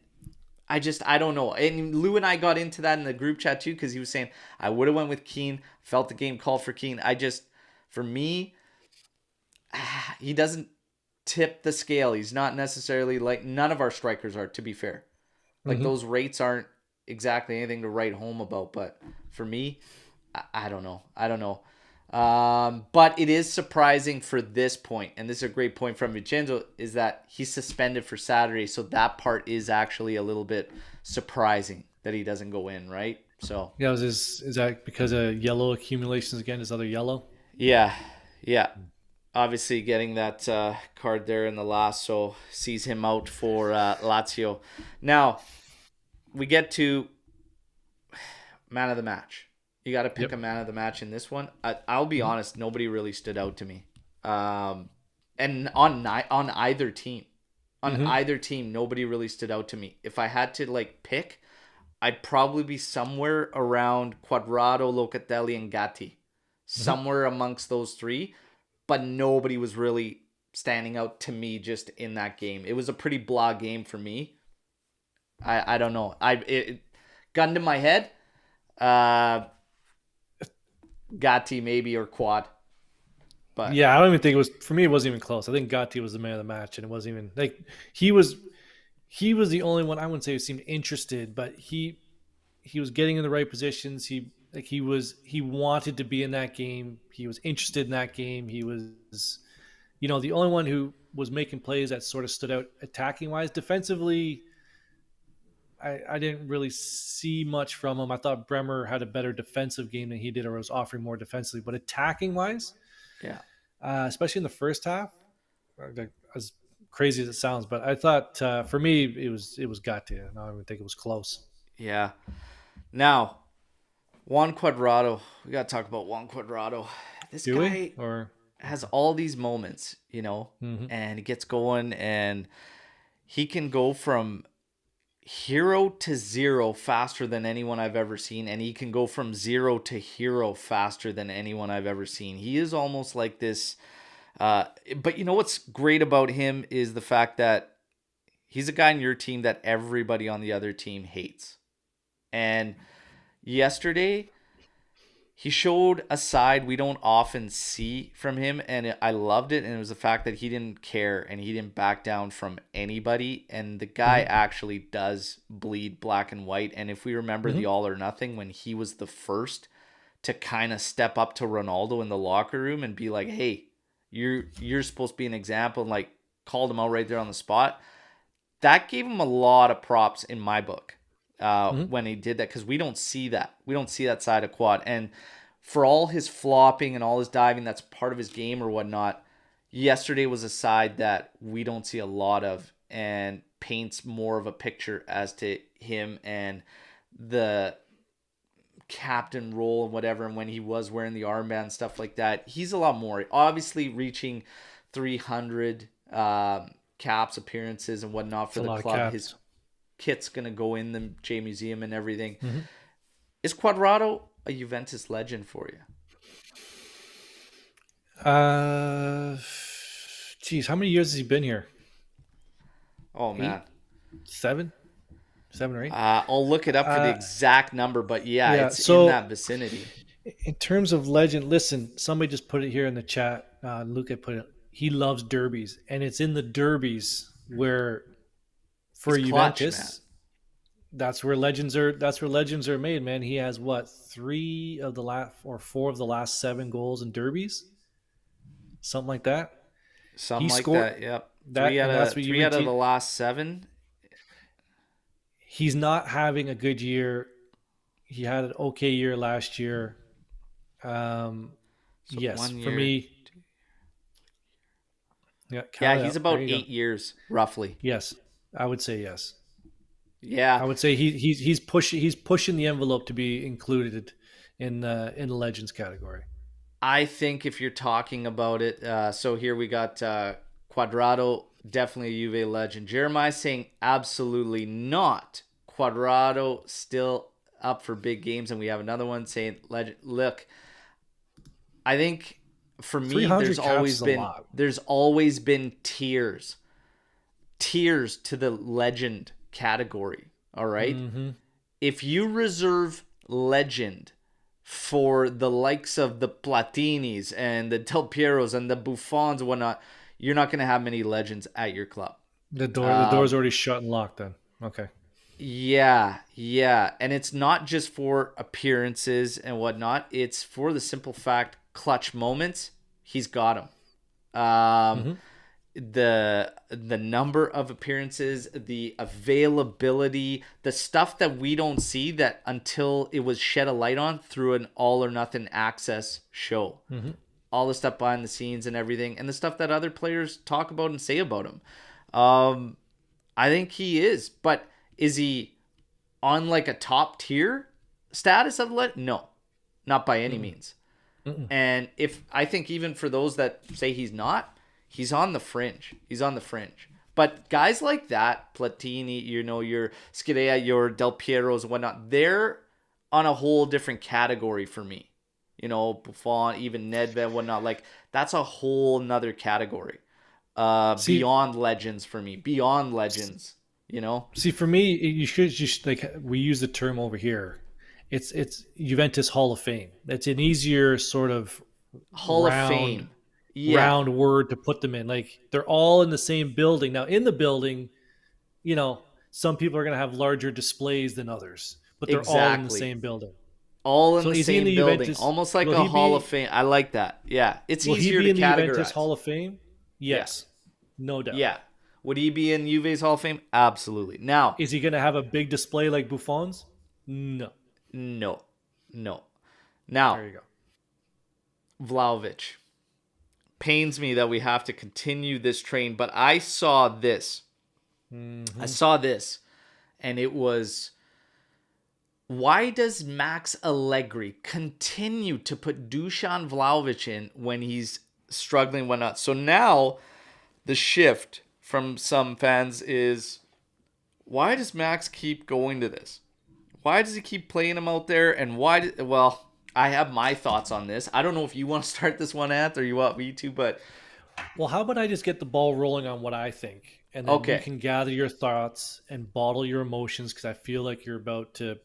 D: I don't know. And Lou and I got into that in the group chat too, because he was saying, I would have went with Keane, felt the game called for Keane. For me, he doesn't tip the scale. He's not necessarily like, none of our strikers are, to be fair. Like those rates aren't exactly anything to write home about. But for me, I don't know. But it is surprising for this point, and this is a great point from Vincenzo, is that he's suspended for Saturday. So that part is actually a little bit surprising that he doesn't go in, right? So
A: yeah, is that because of yellow accumulations again? His other yellow?
D: yeah. Obviously getting that card there in the last, so sees him out for Lazio. Now, we get to man of the match. You got to pick a man of the match in this one. I'll be honest, nobody really stood out to me. And on either team. Either team, nobody really stood out to me. If I had to like pick, I'd probably be somewhere around Quadrado, Locatelli, and Gatti. Somewhere amongst those three. But nobody was really standing out to me just in that game. It was a pretty blah game for me. I don't know. It gun to my head. Gatti maybe, or Quad. But
A: yeah, I don't even think it was, for me it wasn't even close. I think Gatti was the man of the match, and it wasn't even like he was the only one, I wouldn't say who seemed interested, but he was getting in the right positions. He wanted to be in that game. He was interested in that game. He was, the only one who was making plays that sort of stood out attacking wise. Defensively, I didn't really see much from him. I thought Bremer had a better defensive game than he did, or was offering more defensively. But attacking wise,
D: yeah,
A: especially in the first half, as crazy as it sounds, but I thought for me it was Gatti. I don't even think it was close.
D: Yeah. Now, Juan Cuadrado. We got to talk about Juan Cuadrado. This guy has all these moments, and he gets going, and he can go from hero to zero faster than anyone I've ever seen, and he can go from zero to hero faster than anyone I've ever seen. He is almost like this, but what's great about him is the fact that he's a guy in your team that everybody on the other team hates. And yesterday, he showed a side we don't often see from him, and I loved it. And it was the fact that he didn't care and he didn't back down from anybody. And the guy actually does bleed black and white. And if we remember the All or Nothing, when he was the first to kind of step up to Ronaldo in the locker room and be like, "Hey, you're supposed to be an example," and like called him out right there on the spot, that gave him a lot of props in my book. When he did that, because we don't see that side of Quad, and for all his flopping and all his diving, that's part of his game or whatnot. Yesterday was a side that we don't see a lot of, and paints more of a picture as to him and the captain role and whatever. And when he was wearing the armband, stuff like that, he's a lot more. Obviously, reaching 300 caps, appearances, and whatnot for the club. His kit's gonna go in the J Museum and everything. Is Cuadrado a Juventus legend for you?
A: Geez, how many years has he been here?
D: Oh man,
A: 7 or 8.
D: I'll look it up for the exact number, but yeah, it's in that vicinity.
A: In terms of legend, listen, somebody just put it here in the chat. Luca put it. He loves derbies, and it's in the derbies where, for Juventus, clutch, that's where legends are made, man. He has 4 of the last 7 goals in derbies, something like that.
D: That. Yep. Three out of the last 7.
A: He's not having a good year. He had an okay year last year. Yes, for me.
D: Yeah, he's about 8 years roughly.
A: Yes, I would say yes.
D: Yeah,
A: I would say he's pushing the envelope to be included in the legends category.
D: I think if you're talking about it, so here we got Cuadrado, definitely a Juve legend. Jeremiah saying absolutely not. Cuadrado still up for big games, and we have another one saying legend. Look, I think for me, there's always been tiers to the legend category. All right. If you reserve legend for the likes of the Platinis and the Del Pieros and the Buffons and whatnot, you're not going to have many legends at your club.
A: The door's already shut and locked then. Okay.
D: Yeah. And it's not just for appearances and whatnot. It's for the simple fact, clutch moments, he's got them. The number of appearances, the availability, the stuff that we don't see that until it was shed a light on through an all or nothing access show. All the stuff behind the scenes and everything, and the stuff that other players talk about and say about him. I think he is, but is he on like a top tier status of No, not by any means. And I think even for those that say he's not, he's on the fringe. But guys like that, Platini, your Scudetto, your Del Pieros and whatnot, they're on a whole different category for me. Buffon, even Nedved, whatnot. Like, that's a whole nother category. Beyond legends for me. Beyond legends,
A: See, for me, you should just, like, we use the term over here. It's Juventus Hall of Fame. It's an easier sort of
D: Hall of Fame.
A: Round word to put them in. Like, they're all in the same building. Now, in the building, some people are going to have larger displays than others, but they're all in the same building.
D: All in the same building. Juventus, almost like a Hall of Fame. I like that. Yeah. It's easier to categorize. Will he be in the Juventus
A: Hall of Fame? Yes. No doubt.
D: Yeah. Would he be in Juve's Hall of Fame? Absolutely. Now,
A: is he going to have a big display like Buffon's? No.
D: Now,
A: there you go.
D: Vlahovic. Pains me that we have to continue this train, but I saw this. And it was, why does Max Allegri continue to put Dusan Vlahovic in when he's struggling, whatnot? So now the shift from some fans is, why does Max keep going to this? Why does he keep playing him out there? And well, I have my thoughts on this. I don't know if you want to start this one, Ant, or you want me to, but...
A: Well, how about I just get the ball rolling on what I think? And then you can gather your thoughts and bottle your emotions, because I feel like you're about to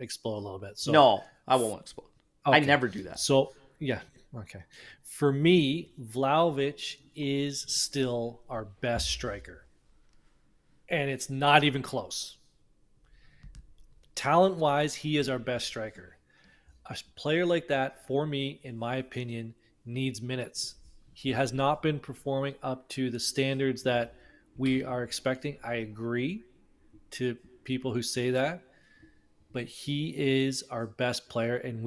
A: explode a little bit. So
D: no, I won't explode. Okay. I never do that.
A: So, yeah. Okay. For me, Vlahovic is still our best striker. And it's not even close. Talent-wise, he is our best striker. A player like that, for me, in my opinion, needs minutes. He has not been performing up to the standards that we are expecting. I agree to people who say that. But he is our best player, and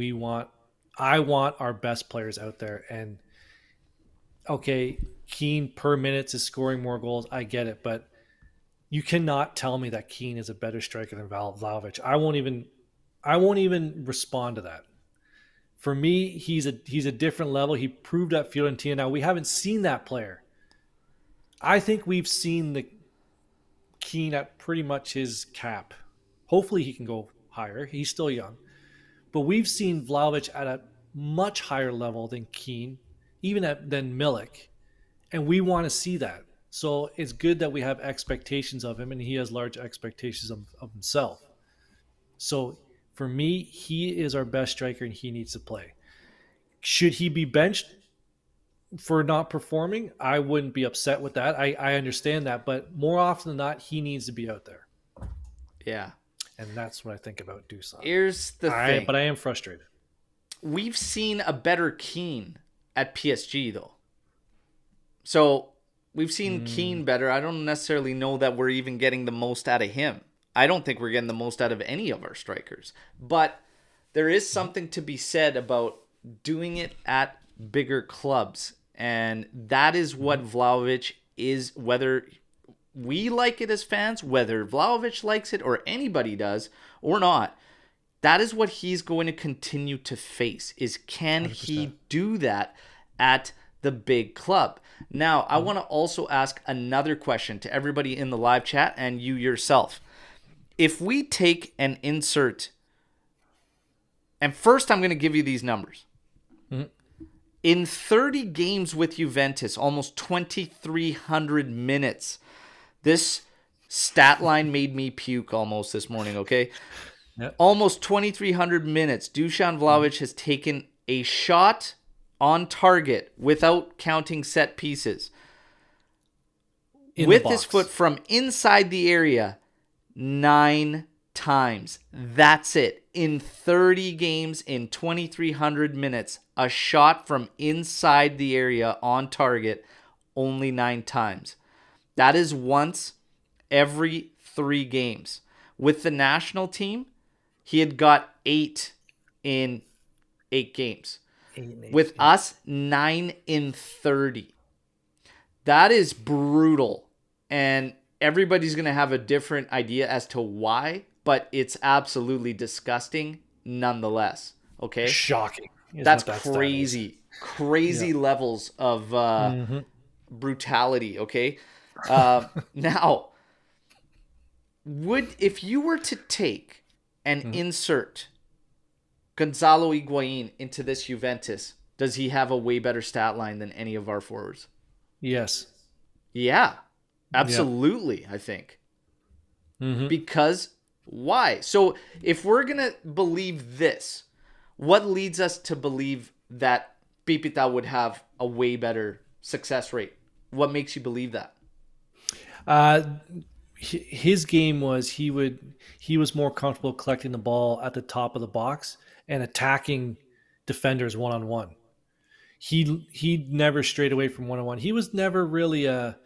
A: I want our best players out there. And okay, Keane per minute is scoring more goals. I get it, but you cannot tell me that Keane is a better striker than Vlahovic. I won't even respond to that. For me, he's a different level. He proved at Fiorentina. Now, we haven't seen that player. I think we've seen the Keane at pretty much his cap. Hopefully he can go higher. He's still young. But we've seen Vlahovic at a much higher level than Keane, even than Milik. And we want to see that. So it's good that we have expectations of him, and he has large expectations of himself. So for me, he is our best striker, and he needs to play. Should he be benched for not performing? I wouldn't be upset with that. I understand that. But more often than not, he needs to be out there.
D: Yeah.
A: And that's what I think about Dusan.
D: Here's the thing.
A: But I am frustrated.
D: We've seen a better Keane at PSG, though. So we've seen Keane better. I don't necessarily know that we're even getting the most out of him. I don't think we're getting the most out of any of our strikers. But there is something to be said about doing it at bigger clubs. And that is what Vlahovic is, whether we like it as fans, whether Vlahovic likes it or anybody does or not. That is what he's going to continue to face, is can 100%. He do that at the big club? Now, I want to also ask another question to everybody in the live chat and you yourself. If we take and insert, and first I'm going to give you these numbers. In 30 games with Juventus, almost 2,300 minutes. This stat line made me puke almost this morning, okay? Yep. Almost 2,300 minutes. Dusan Vlahovic has taken a shot on target without counting set pieces.
A: in the
D: with his
A: box.
D: foot from inside the area 9 times. That's it. In 30 games, in 2,300 minutes, a shot from inside the area on target only 9 times. That is once every 3 games. With the national team, he had got 8 in 8 games. With us, 9 in 30. That is brutal. And everybody's going to have a different idea as to why, but it's absolutely disgusting nonetheless. Okay?
A: Shocking.
D: That's crazy. Crazy levels of brutality, okay? Now, if you were to take and insert Gonzalo Higuain into this Juventus, does he have a way better stat line than any of our forwards?
A: Yes.
D: Yeah, absolutely, I think. Because why? So if we're going to believe this, what leads us to believe that Pipita would have a way better success rate? What makes you believe that?
A: His game was he was more comfortable collecting the ball at the top of the box and attacking defenders one-on-one. He never strayed away from one-on-one. He was never really a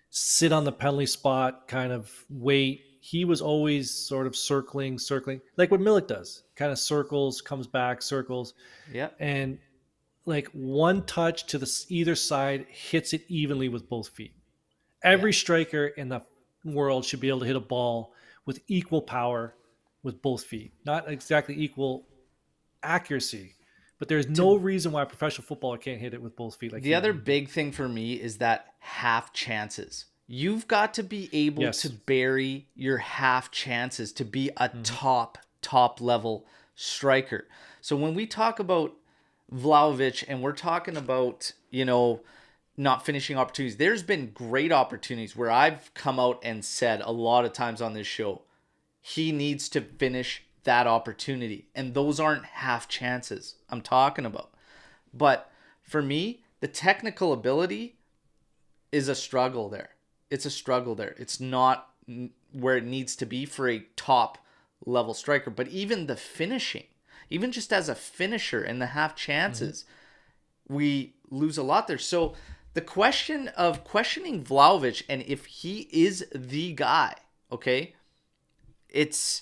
A: sit on the penalty spot kind of wait. He was always sort of circling, like what Milik does. Kind of circles, comes back, circles.
D: Yeah.
A: And like one touch to the either side hits it evenly with both feet. Every striker in the world should be able to hit a ball with equal power with both feet. Not exactly equal accuracy, but there's no reason why a professional footballer can't hit it with both feet. Like
D: the other big thing for me is that half chances. You've got to be able to bury your half chances to be a top level striker. So when we talk about Vlahovic and we're talking about, not finishing opportunities, there's been great opportunities where I've come out and said a lot of times on this show, he needs to finish that opportunity. And those aren't half chances I'm talking about. But for me, the technical ability is a struggle there. It's a struggle there. It's not where it needs to be for a top level striker. But even the finishing, even just as a finisher and the half chances, we lose a lot there. So the question of questioning Vlahovic and if he is the guy, okay, it's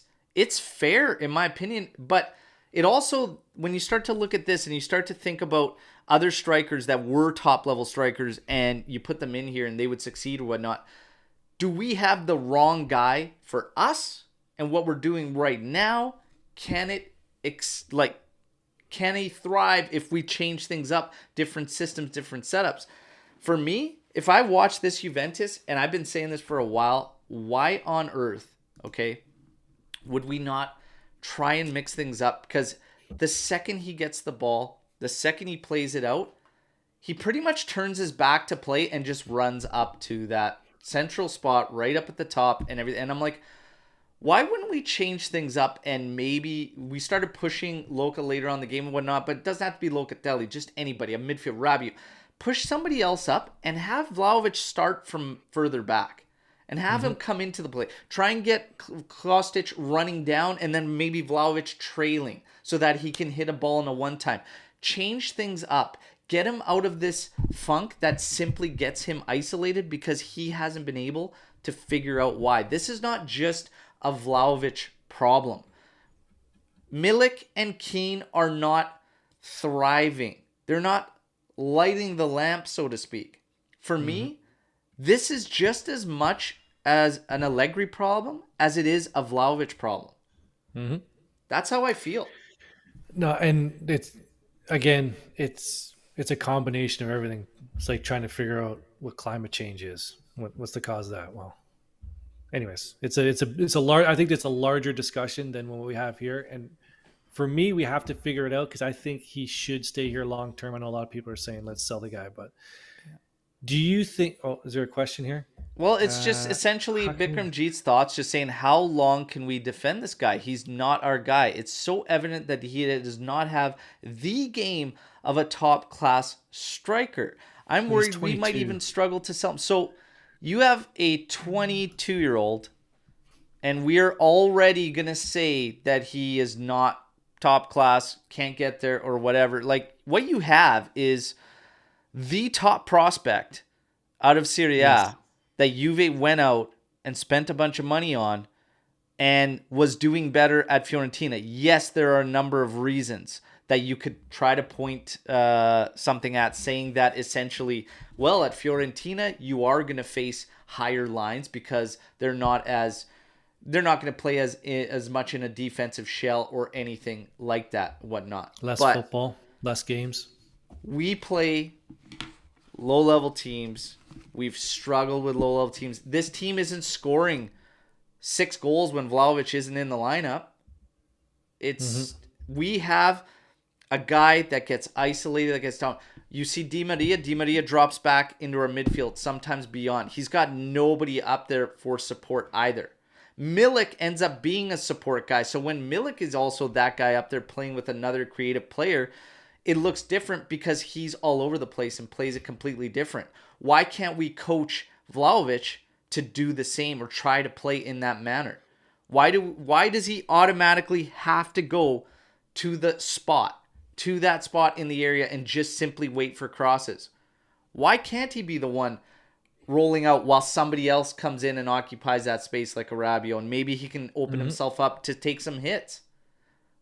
D: fair in my opinion, but it also, when you start to look at this and you start to think about other strikers that were top level strikers and you put them in here and they would succeed or whatnot, do we have the wrong guy for us and what we're doing right now? Can he thrive if we change things up, different systems, different setups? For me, if I watch this Juventus, and I've been saying this for a while, why on earth, okay, would we not try and mix things up? Because the second he gets the ball, the second he plays it out, he pretty much turns his back to play and just runs up to that central spot right up at the top and everything. And I'm like, why wouldn't we change things up and maybe we started pushing Luca later on in the game and whatnot, but it doesn't have to be Locatelli, just anybody, a midfield, Rabiot. Push somebody else up and have Vlahovic start from further back and have him come into the play. Try and get Kostic running down and then maybe Vlahovic trailing so that he can hit a ball in a one-time. Change things up. Get him out of this funk that simply gets him isolated because he hasn't been able to figure out why. This is not just a Vlahovic problem. Milik and Keane are not thriving. They're not lighting the lamp, so to speak. For me, this is just as much as an Allegri problem as it is a Vlahovic problem. That's how I feel.
A: No, and it's a combination of everything. It's like trying to figure out what climate change is. What's the cause of that? Well, anyways, it's a large. I think it's a larger discussion than what we have here. And for me, we have to figure it out because I think he should stay here long term. I know a lot of people are saying let's sell the guy, but do you think? Oh, is there a question here?
D: Well, it's just essentially Bikramjeet's thoughts, just saying how long can we defend this guy? He's not our guy. It's so evident that he does not have the game of a top class striker. I'm worried we might even struggle to sell him. So You have a 22-year-old, and we're already going to say that he is not top class, can't get there, or whatever. Like, what you have is the top prospect out of Serie A
A: Yes.
D: that Juve went out and spent a bunch of money on and was doing better at Fiorentina. Yes, there are a number of reasons that you could try to point something at, saying that essentially, well, at Fiorentina, you are going to face higher lines because they're not going to play as much in a defensive shell or anything like that, whatnot.
A: Less
D: But
A: football, less games.
D: we play low-level teams. We've struggled with low-level teams. This team isn't scoring 6 goals when Vlahovic isn't in the lineup. We have a guy that gets isolated, that gets down. You see Di Maria. Di Maria drops back into our midfield, sometimes beyond. He's got nobody up there for support either. Milik ends up being a support guy. So when Milik is also that guy up there playing with another creative player, it looks different because he's all over the place and plays it completely different. Why can't we coach Vlahovic to do the same or try to play in that manner? Why does he automatically have to go to that spot in the area and just simply wait for crosses? Why can't he be the one rolling out while somebody else comes in and occupies that space like a Rabiot, and maybe he can open himself up to take some hits?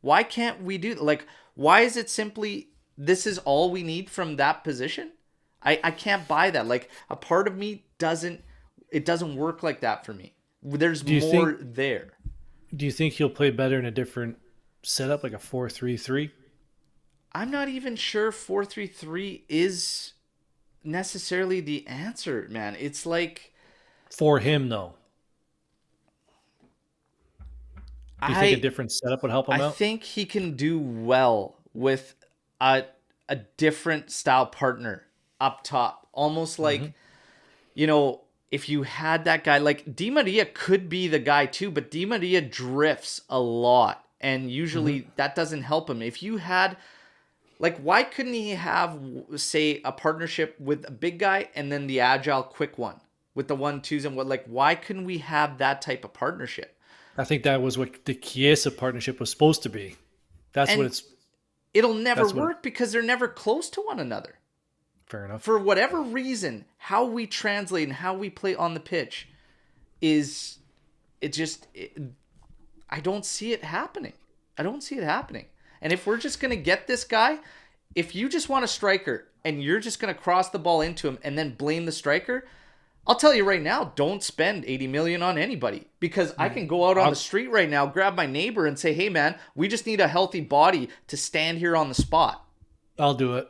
D: Why can't we do that? Like, why is it simply this is all we need from that position? I can't buy that. Like, a part of me doesn't work like that for me. There's more there.
A: Do you think he'll play better in a different setup, like a 4-3-3?
D: I'm not even sure 4-3-3 is necessarily the answer, man. It's like,
A: For him, though. Do you think a different setup would help him out?
D: I think he can do well with a different style partner up top. Almost like, if you had that guy, like Di Maria could be the guy too, but Di Maria drifts a lot. And usually that doesn't help him. If you had, like, why couldn't he have, say, a partnership with a big guy and then the agile quick one with the 1-2s and what? Like, why couldn't we have that type of partnership?
A: I think that was what the Chiesa partnership was supposed to be.
D: It'll never work because they're never close to one another.
A: Fair enough.
D: For whatever reason, how we translate and how we play on the pitch I don't see it happening. And if we're just going to get this guy, if you just want a striker and you're just going to cross the ball into him and then blame the striker, I'll tell you right now, don't spend 80 million on anybody, because I can go out on the street right now, grab my neighbor and say, hey man, we just need a healthy body to stand here on the spot.
A: I'll do it.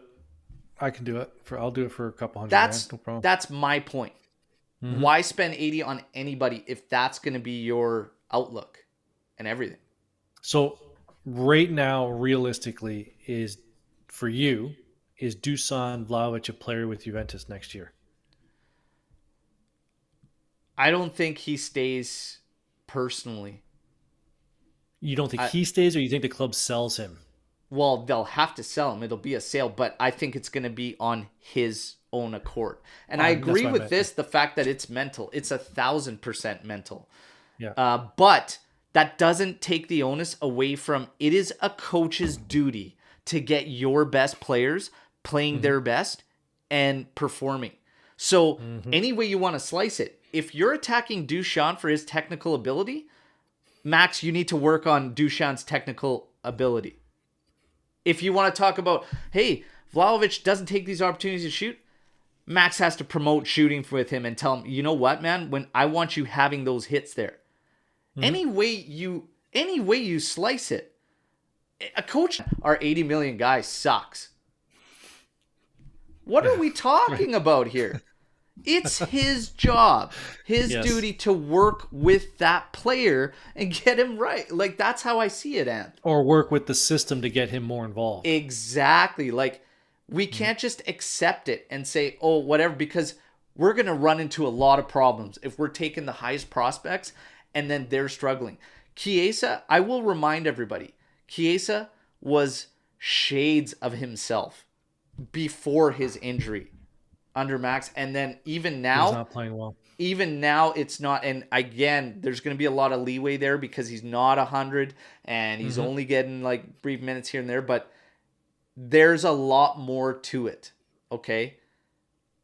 A: I can do it. I'll do it for a couple hundred grand. No problem.
D: That's my point. Why spend 80 on anybody if that's going to be your outlook and everything?
A: So right now, realistically, is Dusan Vlahovic a player with Juventus next year?
D: I don't think he stays personally.
A: You don't think he stays, or you think the club sells him?
D: Well, they'll have to sell him. It'll be a sale, but I think it's going to be on his own accord. And I agree with the fact that it's mental. It's 1,000% mental.
A: Yeah.
D: But that doesn't take the onus away from, it is a coach's duty to get your best players playing their best and performing. So any way you want to slice it, if you're attacking Dusan for his technical ability, Max, you need to work on Dusan's technical ability. If you want to talk about, hey, Vlahovic doesn't take these opportunities to shoot, Max has to promote shooting with him and tell him, you know what, man, when I want you having those hits there. Any way you slice it, a coach, our 80 million guy sucks. What are we talking about here? It's his job, his duty to work with that player and get him right. Like, that's how I see it, Ant.
A: Or work with the system to get him more involved.
D: Exactly. Like, we can't just accept it and say, oh, whatever, because we're going to run into a lot of problems if we're taking the highest prospects and then they're struggling. Chiesa, I will remind everybody, Chiesa was shades of himself before his injury. under max. And then even
A: He's
D: now,
A: not playing well.
D: it's not. And again, there's going to be a lot of leeway there because he's not 100 and he's only getting like brief minutes here and there. But there's a lot more to it. Okay.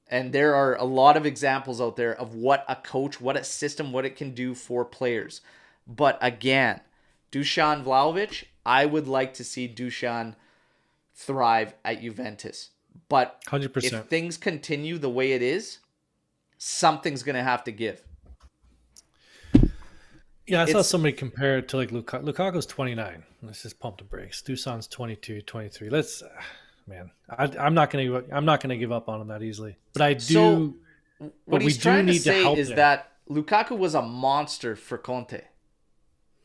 D: And there are a lot of examples out there of what a coach, what a system, what it can do for players. But again, Dusan Vlahovic, I would like to see Dusan thrive at Juventus. But
A: 100%.
D: if things continue the way it is, something's going to have to give.
A: Yeah, I saw somebody compare it to like Lukaku. Lukaku's 29. Let's just pump the brakes. Dusan's 22, 23. I'm not gonna give up on him that easily. But I do.
D: So
A: but
D: what
A: we
D: he's
A: do
D: trying to
A: need to
D: say
A: help
D: is
A: him.
D: that Lukaku was a monster for Conte,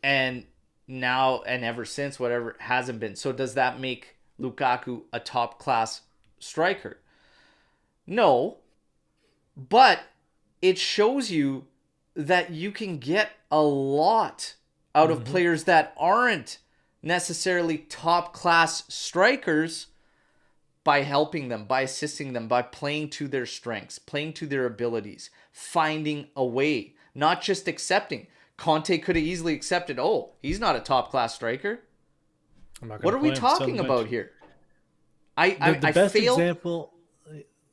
D: and now and ever since, whatever, hasn't been. So does that make Lukaku a top class striker? No, but it shows you that you can get a lot out of players that aren't necessarily top class strikers by helping them, by assisting them, by playing to their strengths, playing to their abilities, finding a way, not just accepting. Conte could have easily accepted, oh, he's not a top class striker. What are we talking about here?
A: The best example,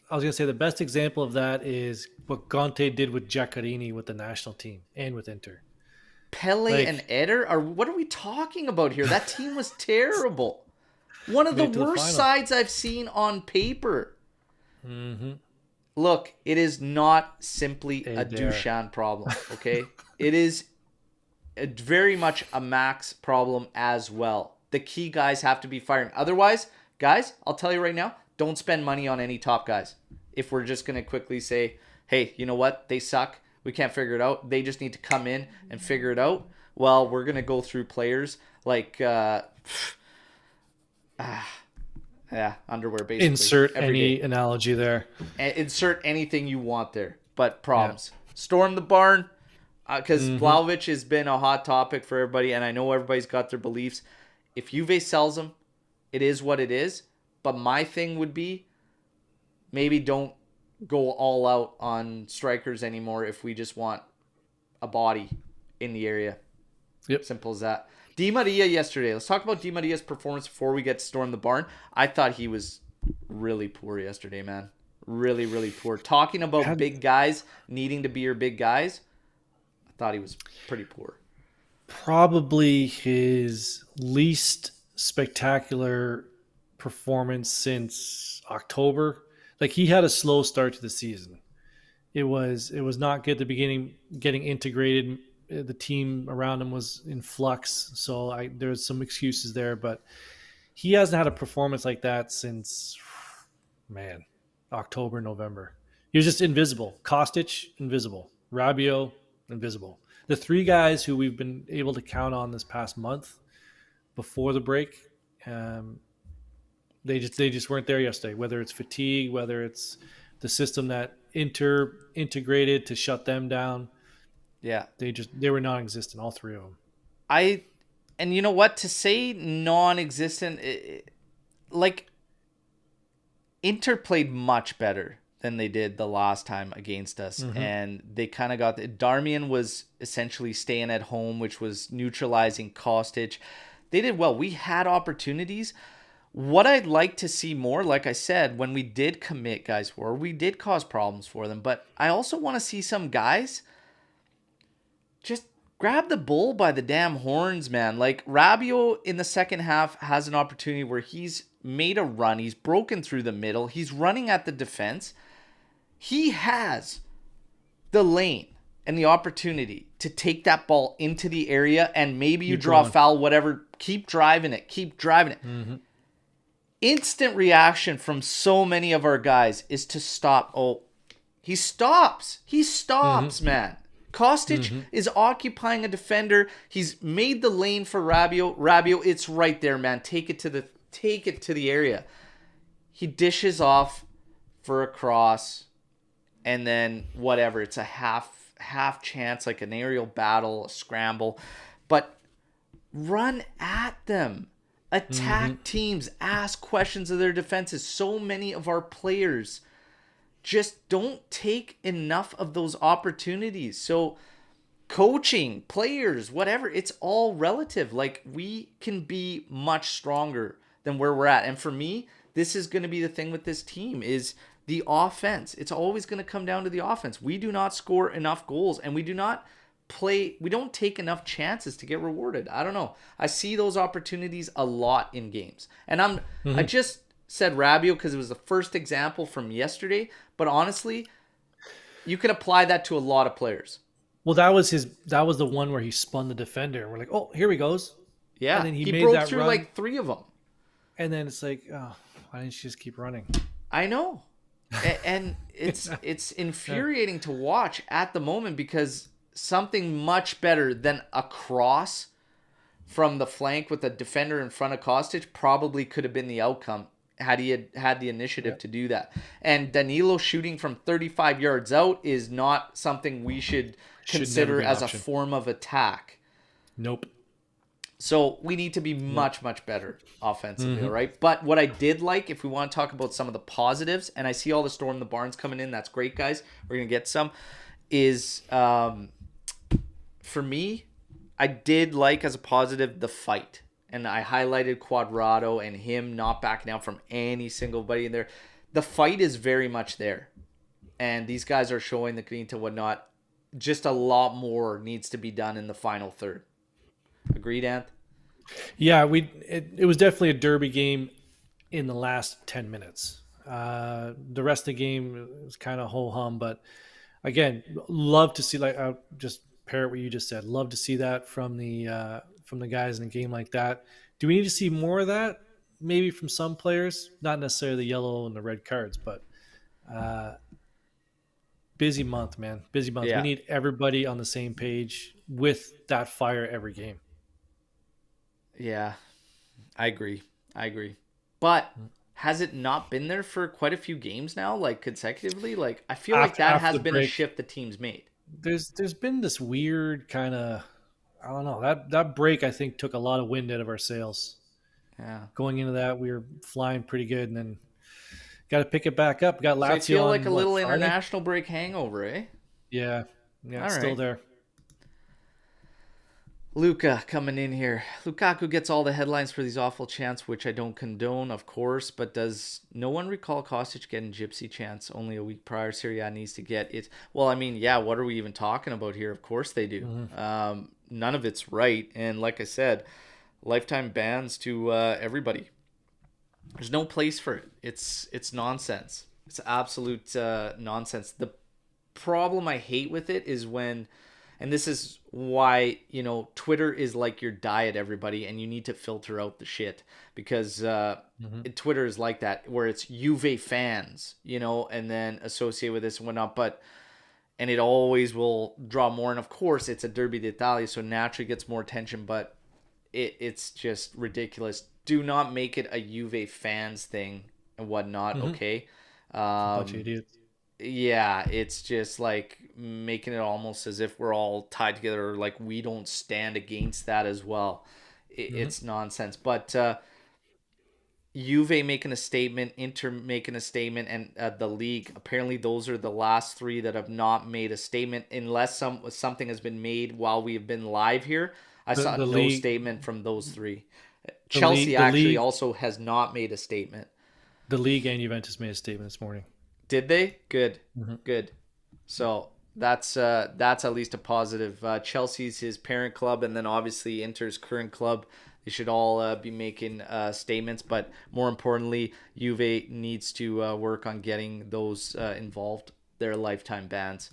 A: I was going to say the best example of that is what Conte did with Giaccherini with the national team and with Inter.
D: Pele and Eder? What are we talking about here? That team was terrible. One of the worst sides I've seen on paper. Look, it is not simply a Dusan problem, okay? It is very much a Max problem as well. The key guys have to be firing. Otherwise, guys, I'll tell you right now, don't spend money on any top guys. If we're just going to quickly say, hey, you know what? They suck. We can't figure it out. They just need to come in and figure it out. Well, we're going to go through players like, underwear, basically.
A: Insert any analogy there.
D: Insert anything you want there. But problems. Yeah. Storm the barn, because Vlahovic has been a hot topic for everybody, and I know everybody's got their beliefs. If Juve sells him, it is what it is. But my thing would be, maybe don't go all out on strikers anymore if we just want a body in the area.
A: Yep.
D: Simple as that. Di Maria yesterday. Let's talk about Di Maria's performance before we get to Storm the Barn. I thought he was really poor yesterday, man. Really, really poor. Talking about big guys needing to be your big guys, I thought he was pretty poor.
A: Probably his least spectacular performance since October. Like, he had a slow start to the season. It was not good at the beginning, getting integrated. The team around him was in flux, so there's some excuses there, but he hasn't had a performance like that since, October, November. He was just invisible. Kostic, invisible. Rabiot, invisible. The three guys who we've been able to count on this past month before the break, they just weren't there yesterday. Whether it's fatigue, whether it's the system that integrated to shut them down.
D: Yeah.
A: They were non-existent, all three of them.
D: And you know what? To say non-existent, like, Inter played much better than they did the last time against us. And they kind of got... Darmian was essentially staying at home, which was neutralizing Kostic. They did well. We had opportunities. What I'd like to see more, like I said, when we did commit guys for, we did cause problems for them. But I also want to see some guys just grab the bull by the damn horns, man. Like, Rabiot in the second half has an opportunity where he's made a run. He's broken through the middle. He's running at the defense. He has the lane and the opportunity to take that ball into the area, and maybe you draw a foul, whatever. Keep driving it. Instant reaction from so many of our guys is to stop. Oh, he stops. Man. Kostic is occupying a defender. He's made the lane for Rabiot. Rabiot, it's right there, man. Take it to the area. He dishes off for a cross, and then whatever. It's a half chance, like an aerial battle, a scramble. But run at them. Attack teams. Ask questions of their defenses. So many of our players just don't take enough of those opportunities. So coaching, players, whatever, it's all relative. Like, we can be much stronger than where we're at. And for me, this is going to be the thing with this team is the offense. It's always going to come down to the offense. We do not score enough goals, and we don't take enough chances to get rewarded. I don't know. I see those opportunities a lot in games. And I just said Rabiot because it was the first example from yesterday, but honestly, you can apply that to a lot of players.
A: Well, that was the one where he spun the defender. We're like, oh, here he goes.
D: Yeah,
A: and then
D: he
A: made
D: broke
A: that
D: through
A: run,
D: like 3 of them.
A: and then it's like, oh, why didn't you just keep running?
D: I know. And it's infuriating to watch at the moment because something much better than a cross from the flank with a defender in front of Kostic probably could have been the outcome had he had the initiative to do that. And Danilo shooting from 35 yards out is not something we should consider as a form of attack.
A: Nope.
D: So we need to be much, much better offensively, right? But what I did like, if we want to talk about some of the positives, and I see all the Storm the Barns coming in, that's great, guys. We're going to get some, is for me, I did like as a positive the fight. And I highlighted Cuadrado and him not backing down from any single buddy in there. The fight is very much there. And these guys are showing the Grinta whatnot. Just a lot more needs to be done in the final third. Agreed, Ant?
A: Yeah, it was definitely a derby game in the last 10 minutes. The rest of the game was kind of ho-hum, but again, love to see, like, I'll just parrot what you just said. Love to see that from the guys in a game like that. Do we need to see more of that? Maybe from some players, not necessarily the yellow and the red cards, but busy month, man. Busy month.
D: Yeah.
A: We need everybody on the same page with that fire every game.
D: Yeah, I agree. But has it not been there for quite a few games now, like consecutively? Like, I feel like that has been a shift the team's made.
A: There's been this weird kind of, I don't know, that break I think took a lot of wind out of our sails.
D: Yeah.
A: Going into that, we were flying pretty good, and then got to pick it back up. Got Lazio. So I
D: feel like a little international break hangover, eh?
A: Yeah, it's still there.
D: Luca coming in here. Lukaku gets all the headlines for these awful chants, which I don't condone, of course, but does no one recall Kostic getting gypsy chants only a week prior? Serie A needs to get it. Well, I mean, yeah, what are we even talking about here? Of course they do. None of it's right. And like I said, lifetime bans to everybody. There's no place for it. It's nonsense. It's absolute nonsense. The problem I hate with it is when, and this is why, Twitter is like your diet, everybody, and you need to filter out the shit because Twitter is like that, where it's Juve fans, and then associate with this and whatnot, and it always will draw more. And of course, it's a Derby d'Italia, so naturally gets more attention, but it's just ridiculous. Do not make it a Juve fans thing and whatnot, okay?
A: Bunch of idiots.
D: Yeah, it's just like making it almost as if we're all tied together, like we don't stand against that as well. It's nonsense. But Juve making a statement, Inter making a statement, and the league, apparently those are the last 3 that have not made a statement unless something has been made while we have been live here. I saw no statement from those 3. Chelsea actually also has not made a statement.
A: The league and Juventus made a statement this morning.
D: Did they? Good. Good. So that's at least a positive. Chelsea's his parent club, and then obviously Inter's current club. They should all be making statements, but more importantly, Juve needs to work on getting those involved, their lifetime bans.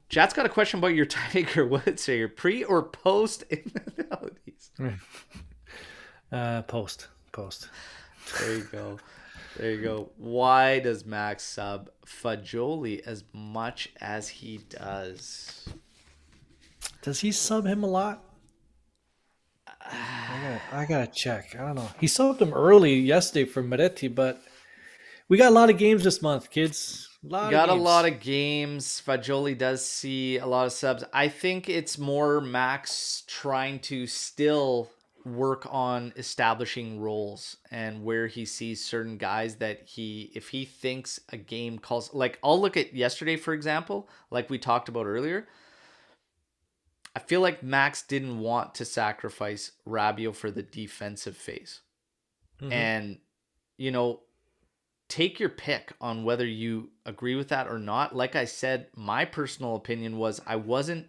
D: Chat's got a question about your Tiger Woods. So your pre or post infidelities?
A: Post.
D: There you go. Why does Max sub Fagioli as much as he does?
A: Does he sub him a lot? I gotta check. I don't know. He subbed him early yesterday for Moretti, but we got a lot of games this month, kids. A
D: lot of games. Fagioli does see a lot of subs. I think it's more Max trying to still work on establishing roles and where he sees certain guys that if he thinks a game calls, like I'll look at yesterday, for example, like we talked about earlier. I feel like Max didn't want to sacrifice Rabiot for the defensive phase.
A: Mm-hmm.
D: And, take your pick on whether you agree with that or not. Like I said, my personal opinion was I wasn't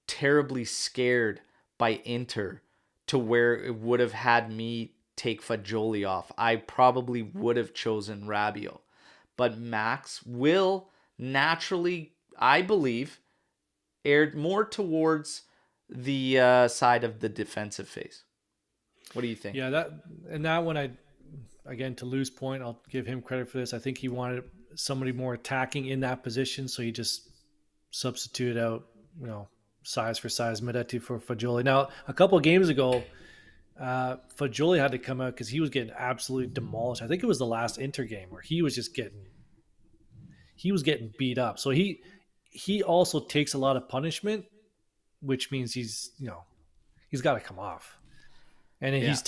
D: terribly scared by Inter to where it would have had me take Fagioli off. I probably would have chosen Rabiot. But Max will naturally, I believe, erred more towards the side of the defensive phase. What do you think?
A: Yeah, that one, again, to lose point, I'll give him credit for this. I think he wanted somebody more attacking in that position, so he just substituted out, size for size, Medetti for Fagioli. Now, a couple of games ago, Fagioli had to come out because he was getting absolutely demolished. I think it was the last Inter game where he was getting beat up. So he also takes a lot of punishment, which means he's got to come off. And then he's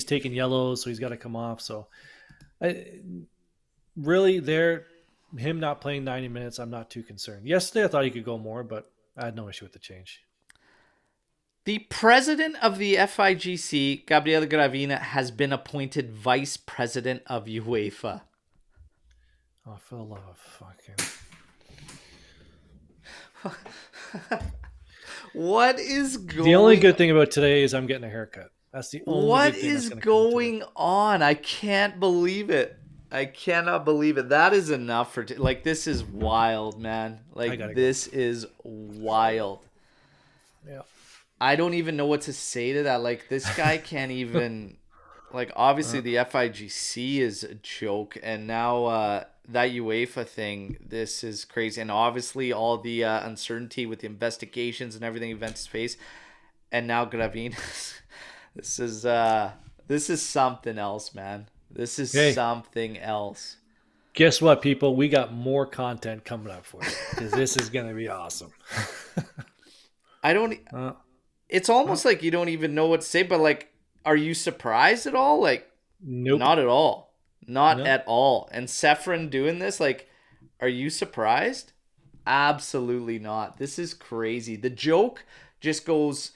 A: taken yellows, so he's got to come off. So, really, him not playing 90 minutes, I'm not too concerned. Yesterday, I thought he could go more, but I had no issue with the change.
D: The president of the FIGC, Gabriele Gravina, has been appointed vice president of UEFA.
A: Oh, for the love of fucking...
D: What is going on?
A: The only good thing about today is I'm getting a haircut. That's the only
D: What is going on? I can't believe it. I cannot believe it. That is enough for this is wild, man. This is wild.
A: Yeah.
D: I don't even know what to say to that. This guy can't even obviously the FIGC is a joke, and now that UEFA thing, this is crazy. And obviously all the uncertainty with the investigations and everything Juventus face, and now Gravina. This is something else, man. This is something else.
A: Guess what, people? We got more content coming up for you because this is going to be awesome.
D: It's almost like you don't even know what to say, but are you surprised at all?
A: Nope.
D: Not at all. Not at all. And Sefrin doing this, are you surprised? Absolutely not. This is crazy. The joke just goes...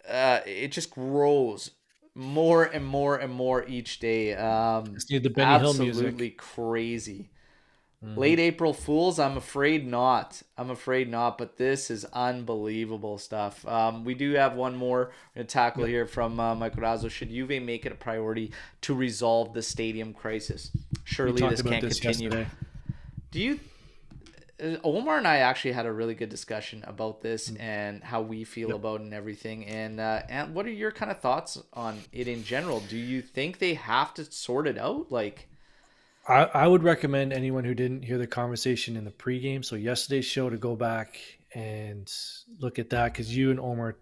D: it just grows more and more and more each day.
A: Just need the Benny Hill music.
D: Absolutely crazy. Mm-hmm. Late April Fools? I'm afraid not. But this is unbelievable stuff. We do have one more we're going to tackle here from Michael Razzo. Should Juve make it a priority to resolve the stadium crisis? Surely this can't continue.
A: Yesterday.
D: Do you... Omer and I actually had a really good discussion about this and how we feel about it and everything. And what are your kind of thoughts on it in general? Do you think they have to sort it out?
A: I would recommend anyone who didn't hear the conversation in the pregame, so yesterday's show, to go back and look at that, because you and Omer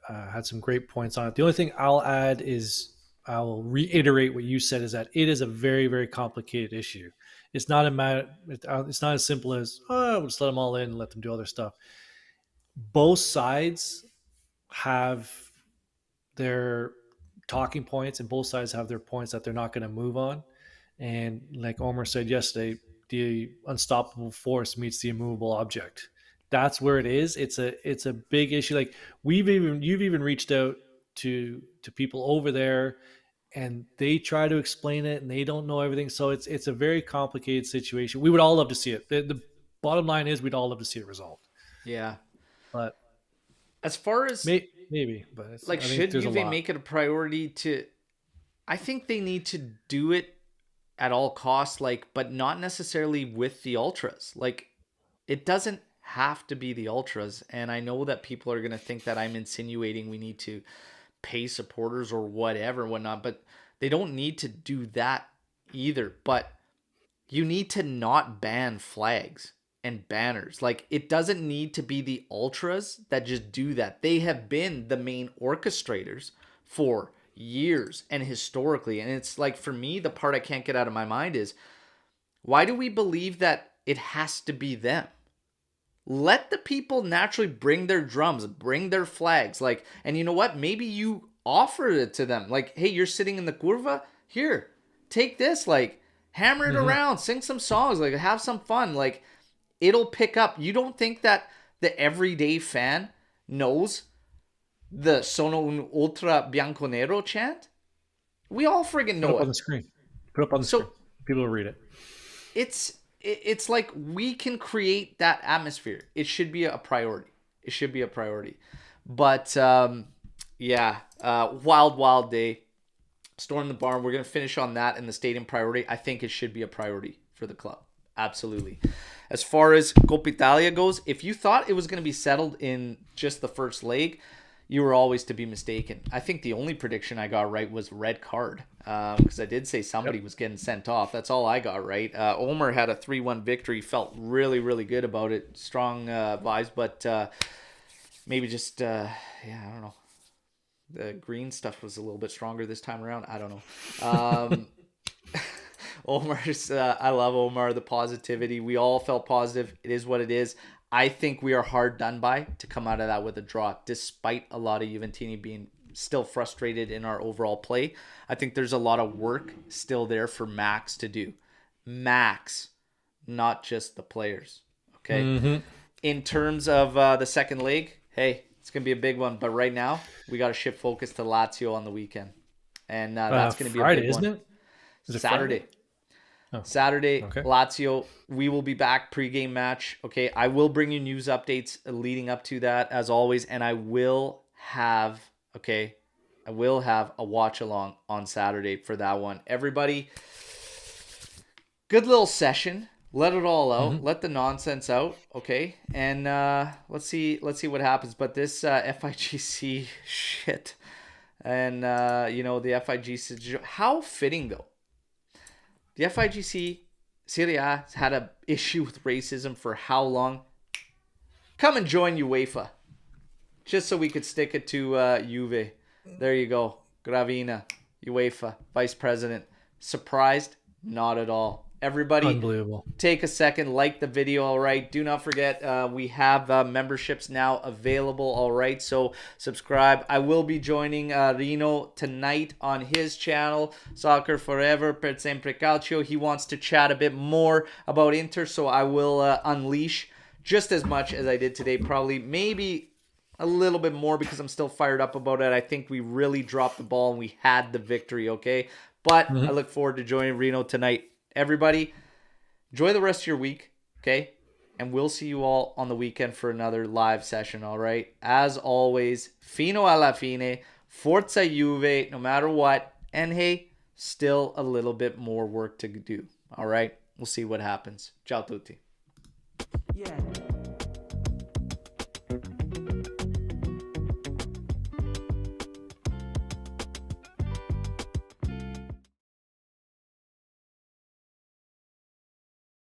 A: had some great points on it. The only thing I'll add is I'll reiterate what you said, is that it is a very, very complicated issue. It's not a matter. It's not as simple as, we'll just let them all in and let them do other stuff. Both sides have their talking points, and both sides have their points that they're not going to move on. And like Omer said yesterday, the unstoppable force meets the immovable object. That's where it is. It's a big issue. You've even reached out to people over there, and they try to explain it, and they don't know everything. So it's a very complicated situation. We would all love to see it. The bottom line is we'd all love to see it resolved.
D: Yeah.
A: But
D: as far as
A: maybe, but
D: should Juve make it a priority to? I think they need to do it at all costs, but not necessarily with the ultras. It doesn't have to be the ultras. And I know that people are going to think that I'm insinuating we need to pay supporters or whatnot, but they don't need to do that either. But you need to not ban flags and banners. It doesn't need to be the ultras that just do that. They have been the main orchestrators for years and historically. And it's for me, the part I can't get out of my mind is, why do we believe that it has to be them? Let the people naturally bring their drums, bring their flags. And you know what? Maybe you offer it to them. Like, hey, you're sitting in the curva. Here, take this. Like, hammer it around. Sing some songs. Like, have some fun. Like, it'll pick up. You don't think that the everyday fan knows the Sono un ultra bianconero chant? We all friggin' know
A: Put it up
D: it.
A: on the screen. Put it up on the screen. People will read it.
D: It's like we can create that atmosphere. It should be a priority. It should be a priority. But wild day. Storm the barn. We're gonna finish on that in the stadium priority. I think it should be a priority for the club. Absolutely. As far as Coppa Italia goes, if you thought it was gonna be settled in just the first leg, you were always to be mistaken. I think the only prediction I got right was red card, because I did say somebody was getting sent off. That's all I got right. Omer had a 3-1 victory. Felt really, really good about it. Strong vibes, but maybe just, I don't know. The green stuff was a little bit stronger this time around. I don't know. Omer's, I love Omer, the positivity. We all felt positive. It is what it is. I think we are hard done by to come out of that with a draw, despite a lot of Juventini being still frustrated in our overall play. I think there's a lot of work still there for Max to do. Max, not just the players. Okay. In terms of the second leg, hey, it's going to be a big one. But right now, we got to shift focus to Lazio on the weekend. And that's going to be
A: Friday,
D: a big
A: isn't
D: one.
A: it? Is it
D: Saturday.
A: Friday? Oh.
D: Saturday,
A: Okay.
D: Lazio. We will be back pregame match. Okay, I will bring you news updates leading up to that as always, and I will have a watch along on Saturday for that one. Everybody, good little session. Let it all out. Let the nonsense out. Okay, and let's see what happens. But this FIGC shit, and the FIGC, how fitting though. The FIGC Serie A has had an issue with racism for how long? Come and join UEFA. Just so we could stick it to Juve. There you go. Gravina, UEFA, Vice President. Surprised? Not at all. Everybody,
A: unbelievable.
D: Take a second, like the video, all right? Do not forget, we have memberships now available, all right? So subscribe. I will be joining Rino tonight on his channel, Soccer Forever, Per Sempre Calcio. He wants to chat a bit more about Inter, so I will unleash just as much as I did today, probably maybe a little bit more because I'm still fired up about it. I think we really dropped the ball and we had the victory, okay? But I look forward to joining Rino tonight. Everybody, enjoy the rest of your week, okay? And we'll see you all on the weekend for another live session, all right? As always, fino alla fine, forza Juve, no matter what. And hey, still a little bit more work to do, all right? We'll see what happens. Ciao tutti.
C: Yeah.